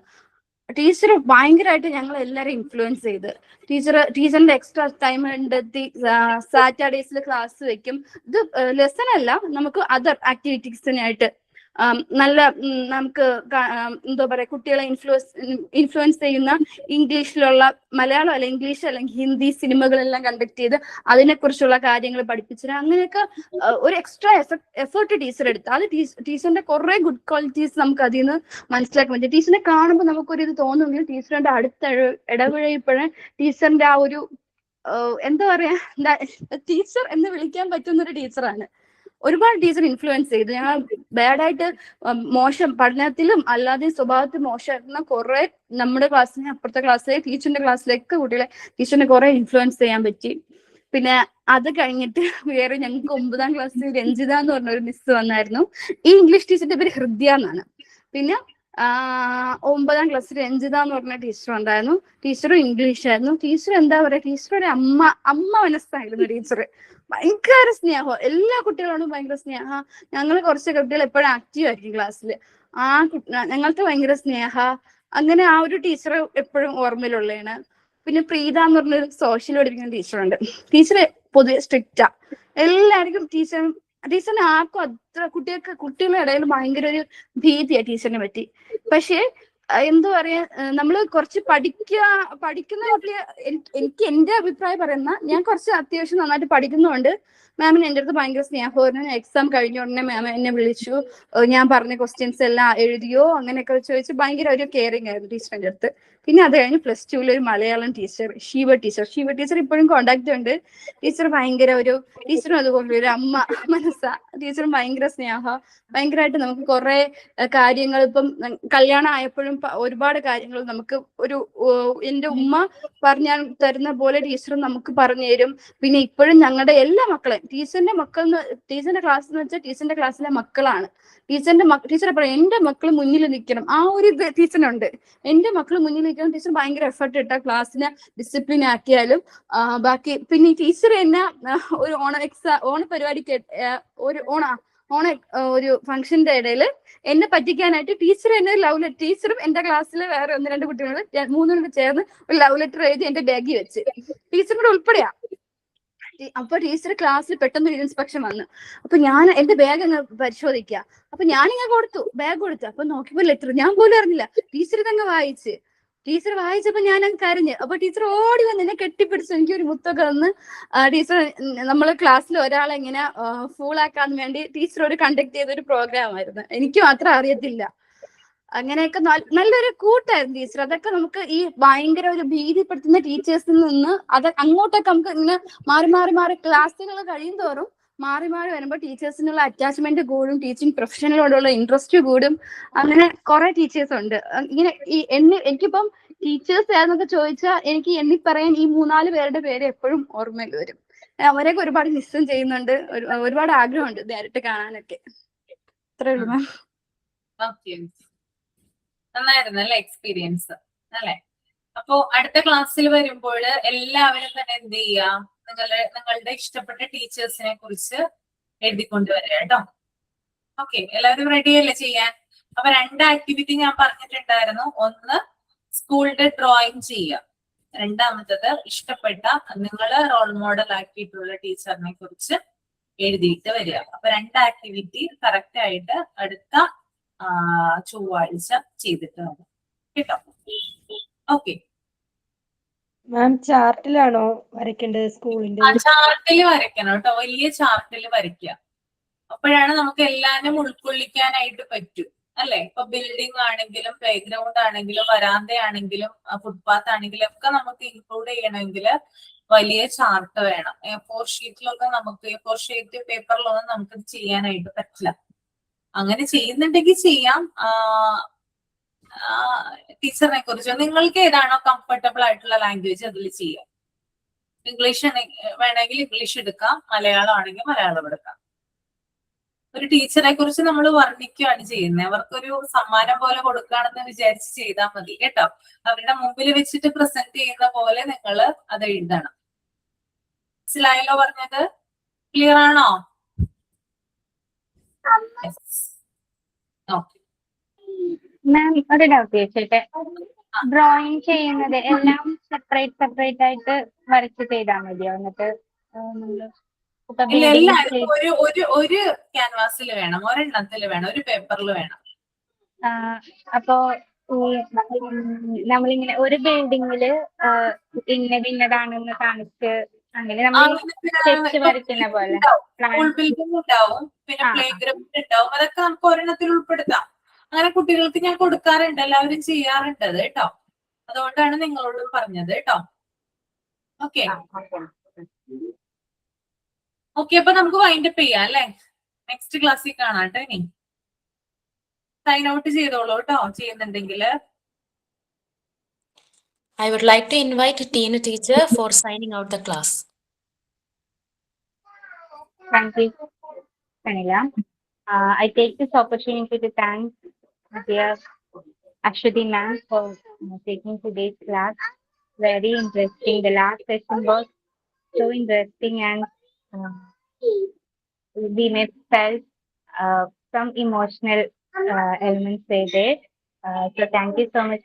ടീച്ചർ ഭയങ്കരമായിട്ട് ഞങ്ങൾ എല്ലാവരും ഇൻഫ്ലുവൻസ് ചെയ്ത്. ടീച്ചറിന്റെ എക്സ്ട്രാ ടൈം കണ്ടെത്തി സാറ്റർഡേസിൽ ക്ലാസ് വെക്കും. ഇത് ലെസൺ അല്ല, നമുക്ക് അതർ ആക്ടിവിറ്റീസിനായിട്ട് നല്ല നമുക്ക് എന്തോ പറയാ, കുട്ടികളെ ഇൻഫ്ലുവൻസ് ചെയ്യുന്ന ഇംഗ്ലീഷിലുള്ള, മലയാളം അല്ല ഇംഗ്ലീഷ് അല്ലെങ്കിൽ ഹിന്ദി സിനിമകളെല്ലാം കണ്ടക്ട് ചെയ്ത് അതിനെക്കുറിച്ചുള്ള കാര്യങ്ങൾ പഠിപ്പിച്ചത്. അങ്ങനെയൊക്കെ ഒരു എക്സ്ട്രാ എഫേർട്ട് ടീച്ചർ എടുത്ത്. അത് ടീച്ചറിന്റെ കുറെ ഗുഡ് ക്വാളിറ്റീസ് നമുക്ക് അതിൽ നിന്ന് മനസ്സിലാക്കാൻ പറ്റും. ടീച്ചറിനെ കാണുമ്പോൾ നമുക്കൊരു ഇത് തോന്നുമെങ്കിൽ ടീച്ചറിന്റെ അടുത്ത ഇടപഴകിയപ്പോഴേ ടീച്ചറിന്റെ ആ ഒരു എന്താ പറയാ, ടീച്ചർ എന്ന് വിളിക്കാൻ പറ്റുന്ന ഒരു ടീച്ചറാണ്. ഒരുപാട് ടീച്ചർ ഇൻഫ്ലുവൻസ് ചെയ്തു. ഞങ്ങൾ ബാഡായിട്ട് മോശം പഠനത്തിലും അല്ലാതെ സ്വഭാവത്തിൽ മോശമായിരുന്ന കുറെ നമ്മുടെ ക്ലാസ്സിന് അപ്പുറത്തെ ക്ലാസ്സിലെ ടീച്ചറിന്റെ ക്ലാസ്സിലേക്ക് കുട്ടികളെ ടീച്ചറിനെ കുറെ ഇൻഫ്ലുവൻസ് ചെയ്യാൻ പറ്റി. പിന്നെ അത് കഴിഞ്ഞിട്ട് വേറെ ഞങ്ങൾക്ക് 9ാം ക്ലാസ്സിൽ രഞ്ജിത എന്ന് പറഞ്ഞ ഒരു മിസ് വന്നായിരുന്നു. ഈ ഇംഗ്ലീഷ് ടീച്ചറിന്റെ പേര് ഹൃദ്യ എന്നാണ്. പിന്നെ 9ാം ക്ലാസ്സിൽ രഞ്ജിത എന്ന് പറഞ്ഞ ടീച്ചർ ഉണ്ടായിരുന്നു. ടീച്ചറും ഇംഗ്ലീഷ് ആയിരുന്നു. ടീച്ചർ എന്താ പറയാ, ടീച്ചറുടെ അമ്മ മനസ്സായിരുന്നു ടീച്ചർ. ഭയങ്കര സ്നേഹം, എല്ലാ കുട്ടികളോടും ഭയങ്കര സ്നേഹം. ഞങ്ങൾ കുറച്ച് കുട്ടികൾ എപ്പോഴും ആക്റ്റീവ് ആയിരിക്കും ക്ലാസ്സിൽ. ഞങ്ങൾക്ക് ഭയങ്കര സ്നേഹ. അങ്ങനെ ആ ഒരു ടീച്ചർ എപ്പോഴും ഓർമ്മയിലുള്ളതാണ്. പിന്നെ പ്രീത എന്ന് പറഞ്ഞൊരു സോഷ്യൽ പഠിപ്പിക്കുന്ന ടീച്ചറുണ്ട്. ടീച്ചർ പൊതുവെ സ്ട്രിക്റ്റാ. എല്ലാവർക്കും ടീച്ചറിനെ ആർക്കും അത്ര കുട്ടികളുടെ ഇടയിൽ ഭയങ്കര ഒരു ഭീതിയാ ടീച്ചറിനെ പറ്റി. പക്ഷെ എന്താ പറയാ, നമ്മള് കുറച്ച് പഠിക്കുന്ന കുട്ടിയെ, എനിക്ക് എന്റെ അഭിപ്രായം പറയുന്ന, ഞാൻ കുറച്ച് അത്യാവശ്യം നന്നായിട്ട് പഠിക്കുന്നതുകൊണ്ട് മാമിന് എൻ്റെ അടുത്ത് ഭയങ്കര സ്നേഹമായിരുന്നു. ഞാൻ എക്സാം കഴിഞ്ഞ ഉടനെ മാം എന്നെ വിളിച്ചു, ഞാൻ പറഞ്ഞ ക്വസ്റ്റ്യൻസ് എല്ലാം എഴുതിയോ അങ്ങനെയൊക്കെ ചോദിച്ചു. ഭയങ്കര ഒരു കെയറിങ് ആയിരുന്നു ടീച്ചറിന്റെ അടുത്ത്. പിന്നെ അത് കഴിഞ്ഞ് +2 ഒരു മലയാളം ടീച്ചർ, ശിവ ടീച്ചർ ഇപ്പോഴും കോണ്ടാക്ട് ഉണ്ട്. ടീച്ചർ ഭയങ്കര ടീച്ചറും അതുപോലെ ഒരു അമ്മ മനസ്സാ. ടീച്ചറും ഭയങ്കര സ്നേഹ. ഭയങ്കരമായിട്ട് നമുക്ക് കുറെ കാര്യങ്ങൾ, ഇപ്പം കല്യാണം ആയപ്പോഴും ഒരുപാട് കാര്യങ്ങൾ നമുക്ക് എന്റെ ഉമ്മ പറഞ്ഞാൽ തരുന്ന പോലെ ടീച്ചറും നമുക്ക് പറഞ്ഞു തരും. പിന്നെ ഇപ്പോഴും ഞങ്ങളുടെ എല്ലാ മക്കളെയും ടീച്ചറിന്റെ ക്ലാസ് എന്ന് വെച്ചാൽ ടീച്ചറിന്റെ ക്ലാസ്സിലെ മക്കളാണ്. ടീച്ചറെ പറയും, എന്റെ മക്കൾ മുന്നിൽ നിൽക്കണം. ആ ഒരു ഇത് ടീച്ചറിനുണ്ട്. എന്റെ മക്കൾ മുന്നിൽ നിൽക്കണം. ടീച്ചർ ഭയങ്കര എഫർട്ട് ഇട്ട ക്ലാസ്സിനെ ഡിസിപ്ലിൻ ആക്കിയാലും ബാക്കി. പിന്നെ ഈ ടീച്ചർ തന്നെ ഒരു ഓണ പരിപാടിക്ക് ഒരു ഫംഗ്ഷന്റെ ഇടയിൽ എന്നെ പറ്റിക്കാനായിട്ട് ടീച്ചർ എന്നെ ടീച്ചറും എന്റെ ക്ലാസ്സിലെ വേറെ 1-2 കുട്ടികൾ 3 ചേർന്ന് ഒരു ലവ് ലെറ്റർ എഴുതി എന്റെ ബാഗിൽ വെച്ച്, ടീച്ചറിനോട് ഉൾപ്പെടെയാ. അപ്പൊ ടീച്ചർ ക്ലാസ്സിൽ പെട്ടെന്ന് ഒരു ഇൻസ്പെക്ഷൻ വന്നു. അപ്പൊ ഞാൻ എന്റെ ബാഗ് അങ്ങ് പരിശോധിക്കുക. അപ്പൊ ഞാനിങ്ങനെ ബാഗ് കൊടുത്തു. അപ്പൊ നോക്കിയപ്പോ ലെറ്റർ ഞാൻ പോലും അറിഞ്ഞില്ല. ടീച്ചർ ഇതങ്ങ് ടീച്ചർ വായിച്ചപ്പോ ഞാൻ അങ്ങ് കരഞ്ഞു. അപ്പൊ ടീച്ചർ ഓടി വന്ന് എന്നെ കെട്ടിപ്പിടിച്ചു. എനിക്കൊരു മുത്തൊക്കെ തന്ന്. ടീച്ചർ നമ്മള് ക്ലാസ്സിൽ ഒരാളെ ഇങ്ങനെ ഫൂളാക്കാൻ വേണ്ടി ടീച്ചറോട് കണ്ടക്ട് ചെയ്തൊരു പ്രോഗ്രാം ആയിരുന്നു. എനിക്ക് മാത്രം അറിയത്തില്ല. അങ്ങനെയൊക്കെ നല്ലൊരു കൂട്ടായിരുന്നു ടീച്ചർ. അതൊക്കെ നമുക്ക് ഈ ഭയങ്കര ഒരു ഭീതിപ്പെടുത്തുന്ന ടീച്ചേഴ്സിൽ നിന്ന് അങ്ങോട്ടൊക്കെ നമുക്ക് ഇങ്ങനെ മാറി ക്ലാസ്സുകൾ കഴിയും തോറും മാറി വരുമ്പോൾ ടീച്ചേഴ്സിനുള്ള അറ്റാച്ച്മെന്റ് കൂടും, ടീച്ചിങ് പ്രൊഫഷനോടുള്ള ഇൻട്രസ്റ്റ് കൂടും. അങ്ങനെ കുറെ ടീച്ചേഴ്സ് ഉണ്ട്. ഇങ്ങനെ എനിക്കിപ്പം ടീച്ചേഴ്സ് ഏതെന്നൊക്കെ ചോദിച്ചാൽ എനിക്ക് പറയാൻ ഈ 3-4 പേരുടെ പേര് എപ്പോഴും ഓർമ്മയിൽ വരും. അവരെയൊക്കെ ഒരുപാട് മിസ്സും ചെയ്യുന്നുണ്ട്. ഒരുപാട് ആഗ്രഹമുണ്ട് നേരിട്ട് കാണാനൊക്കെ. അത്രേ ഉള്ളൂ മാം. നന്നായിരുന്നു അല്ലെ എക്സ്പീരിയൻസ് അല്ലെ? അപ്പോ അടുത്ത ക്ലാസ്സിൽ വരുമ്പോൾ എല്ലാവരും തന്നെ എന്ത് ചെയ്യാ, നിങ്ങളുടെ ഇഷ്ടപ്പെട്ട ടീച്ചേഴ്സിനെ കുറിച്ച് എഴുതിക്കൊണ്ടുവരിക കേട്ടോ. ഓക്കെ, എല്ലാവരും റെഡി അല്ലേ ചെയ്യാൻ? അപ്പൊ 2 ആക്ടിവിറ്റി ഞാൻ പറഞ്ഞിട്ടുണ്ടായിരുന്നു. ഒന്ന് സ്കൂളിന്റെ ഡ്രോയിങ് ചെയ്യുക. രണ്ടാമത്തത് ഇഷ്ടപ്പെട്ട നിങ്ങള് റോൾ മോഡൽ ആക്കിയിട്ടുള്ള ടീച്ചറിനെ കുറിച്ച് എഴുതിയിട്ട് വരിക. അപ്പൊ 2 ആക്ടിവിറ്റി കറക്റ്റ് ആയിട്ട് അടുത്ത ചൊവ്വാഴ്ച ചെയ്തിട്ട് വരും കേട്ടോ. ഓക്കെ, മാം ചാർട്ടിലാണോ വരയ്ക്കേണ്ടത് സ്കൂളിന്റെ? ആ ചാർട്ടിൽ വരയ്ക്കണം കേട്ടോ, വലിയ ചാർട്ടിൽ വരയ്ക്കുക. അപ്പോഴാണ് നമുക്ക് എല്ലാരും ഉൾക്കൊള്ളിക്കാനായിട്ട് പറ്റും അല്ലെ. ഇപ്പൊ ബിൽഡിംഗ് ആണെങ്കിലും പ്ലേ ഗ്രൗണ്ട് ആണെങ്കിലും വരാന്ത ആണെങ്കിലും ഫുട്പാത്ത് ആണെങ്കിലും ഒക്കെ നമുക്ക് ഇൻക്ലൂഡ് ചെയ്യണമെങ്കിൽ വലിയ ചാർട്ട് വേണം. A4 ഷീറ്റിലൊക്കെ നമുക്ക് A4 ഷീറ്റ് പേപ്പറിലൊന്നും നമുക്ക് ചെയ്യാനായിട്ട് പറ്റില്ല. അങ്ങനെ ചെയ്യുന്നുണ്ടെങ്കിൽ ചെയ്യാം. ടീച്ചറിനെ കുറിച്ച് നിങ്ങൾക്ക് ഏതാണോ കംഫർട്ടബിൾ ആയിട്ടുള്ള ലാംഗ്വേജ് അതിൽ ചെയ്യാം. ഇംഗ്ലീഷ് വേണമെങ്കിൽ ഇംഗ്ലീഷ് എടുക്കാം, മലയാളം ആണെങ്കിൽ മലയാളം എടുക്കാം. ഒരു ടീച്ചറെ കുറിച്ച് നമ്മൾ വർണ്ണിക്കുകയാണ് ചെയ്യുന്നത്. അവർക്കൊരു സമ്മാനം പോലെ കൊടുക്കുകയാണെന്ന് വിചാരിച്ച് ചെയ്താൽ മതി കേട്ടോ. അവരുടെ മുമ്പിൽ വെച്ചിട്ട് പ്രസന്റ് ചെയ്യുന്ന പോലെ നിങ്ങൾ അത് എഴുതണം. മനസ്സിലായല്ലോ പറഞ്ഞത്? ക്ലിയർ ആണോ? ഓക്കെ. മാം ഒരു ഡൗട്ട് ചോദിച്ചോട്ടെ, ഡ്രോയിങ് ചെയ്യുന്നത് എല്ലാം സെപ്പറേറ്റ് ആയിട്ട് വരച്ച് ചെയ്താൽ മതിയോ? എന്നിട്ട് നമ്മള് ഇപ്പൊ ഇല്ല, building എല്ലാവർക്കും ഒരു ക്യാൻവാസിൽ വേണം, ഒരെണ്ണത്തിൽ വേണം, ഒരു പേപ്പറിൽ വേണം. അപ്പോ നമ്മളിങ്ങനെ ഒരു ബിൽഡിങ്ങില് ഇന്നതാണെന്ന് കാണിച്ച് അങ്ങനെ നമ്മൾ സ്കെച്ച് വരയ്ക്കുന്ന പോലെ സ്കൂൾ ബിൽഡിംഗ് ഉണ്ടാവും, പിന്നെ ആ. പ്ലേ ഗ്രൗണ്ട് ഉണ്ടാവും. അതൊക്കെ നമുക്ക് ഒരെണ്ണത്തിൽ ഉൾപ്പെടുത്താം. അങ്ങനെ കുട്ടികൾക്ക് ഞാൻ കൊടുക്കാറുണ്ട്, എല്ലാവരും ചെയ്യാറുണ്ട് അത് കേട്ടോ. അതുകൊണ്ടാണ് നിങ്ങളോട് പറഞ്ഞത് കേട്ടോ. ഓക്കെ ഓക്കെ, അപ്പൊ നമുക്ക് വൈൻഡപ്പ് ചെയ്യാം അല്ലെ. നെക്സ്റ്റ് ക്ലാസ്സിൽ കാണാട്ടെ. ഇനി സൈൻ ഔട്ട് ചെയ്തോളൂ കേട്ടോ ചെയ്യുന്നുണ്ടെങ്കിൽ. I would like to invite Teenu teacher for signing out the class. Thank you, Kanila. I take this opportunity to thank dear Ashwati ma'am for taking today's class. Very interesting. The last session was so interesting and we may felt some emotional elements were there. So thank you so much,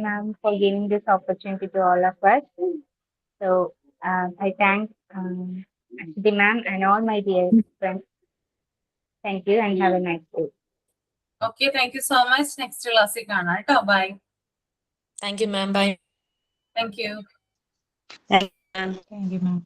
ma'am, for giving this opportunity to all of us. So I thank Ashwati ma'am and all my dear friends. Thank you and have a nice day. Okay, thank you so much. Next ക്ലാസ്സിൽ കാണാം കേട്ടോ. Bye. Thank you, ma'am. Bye. Thank you. Thank you, ma'am.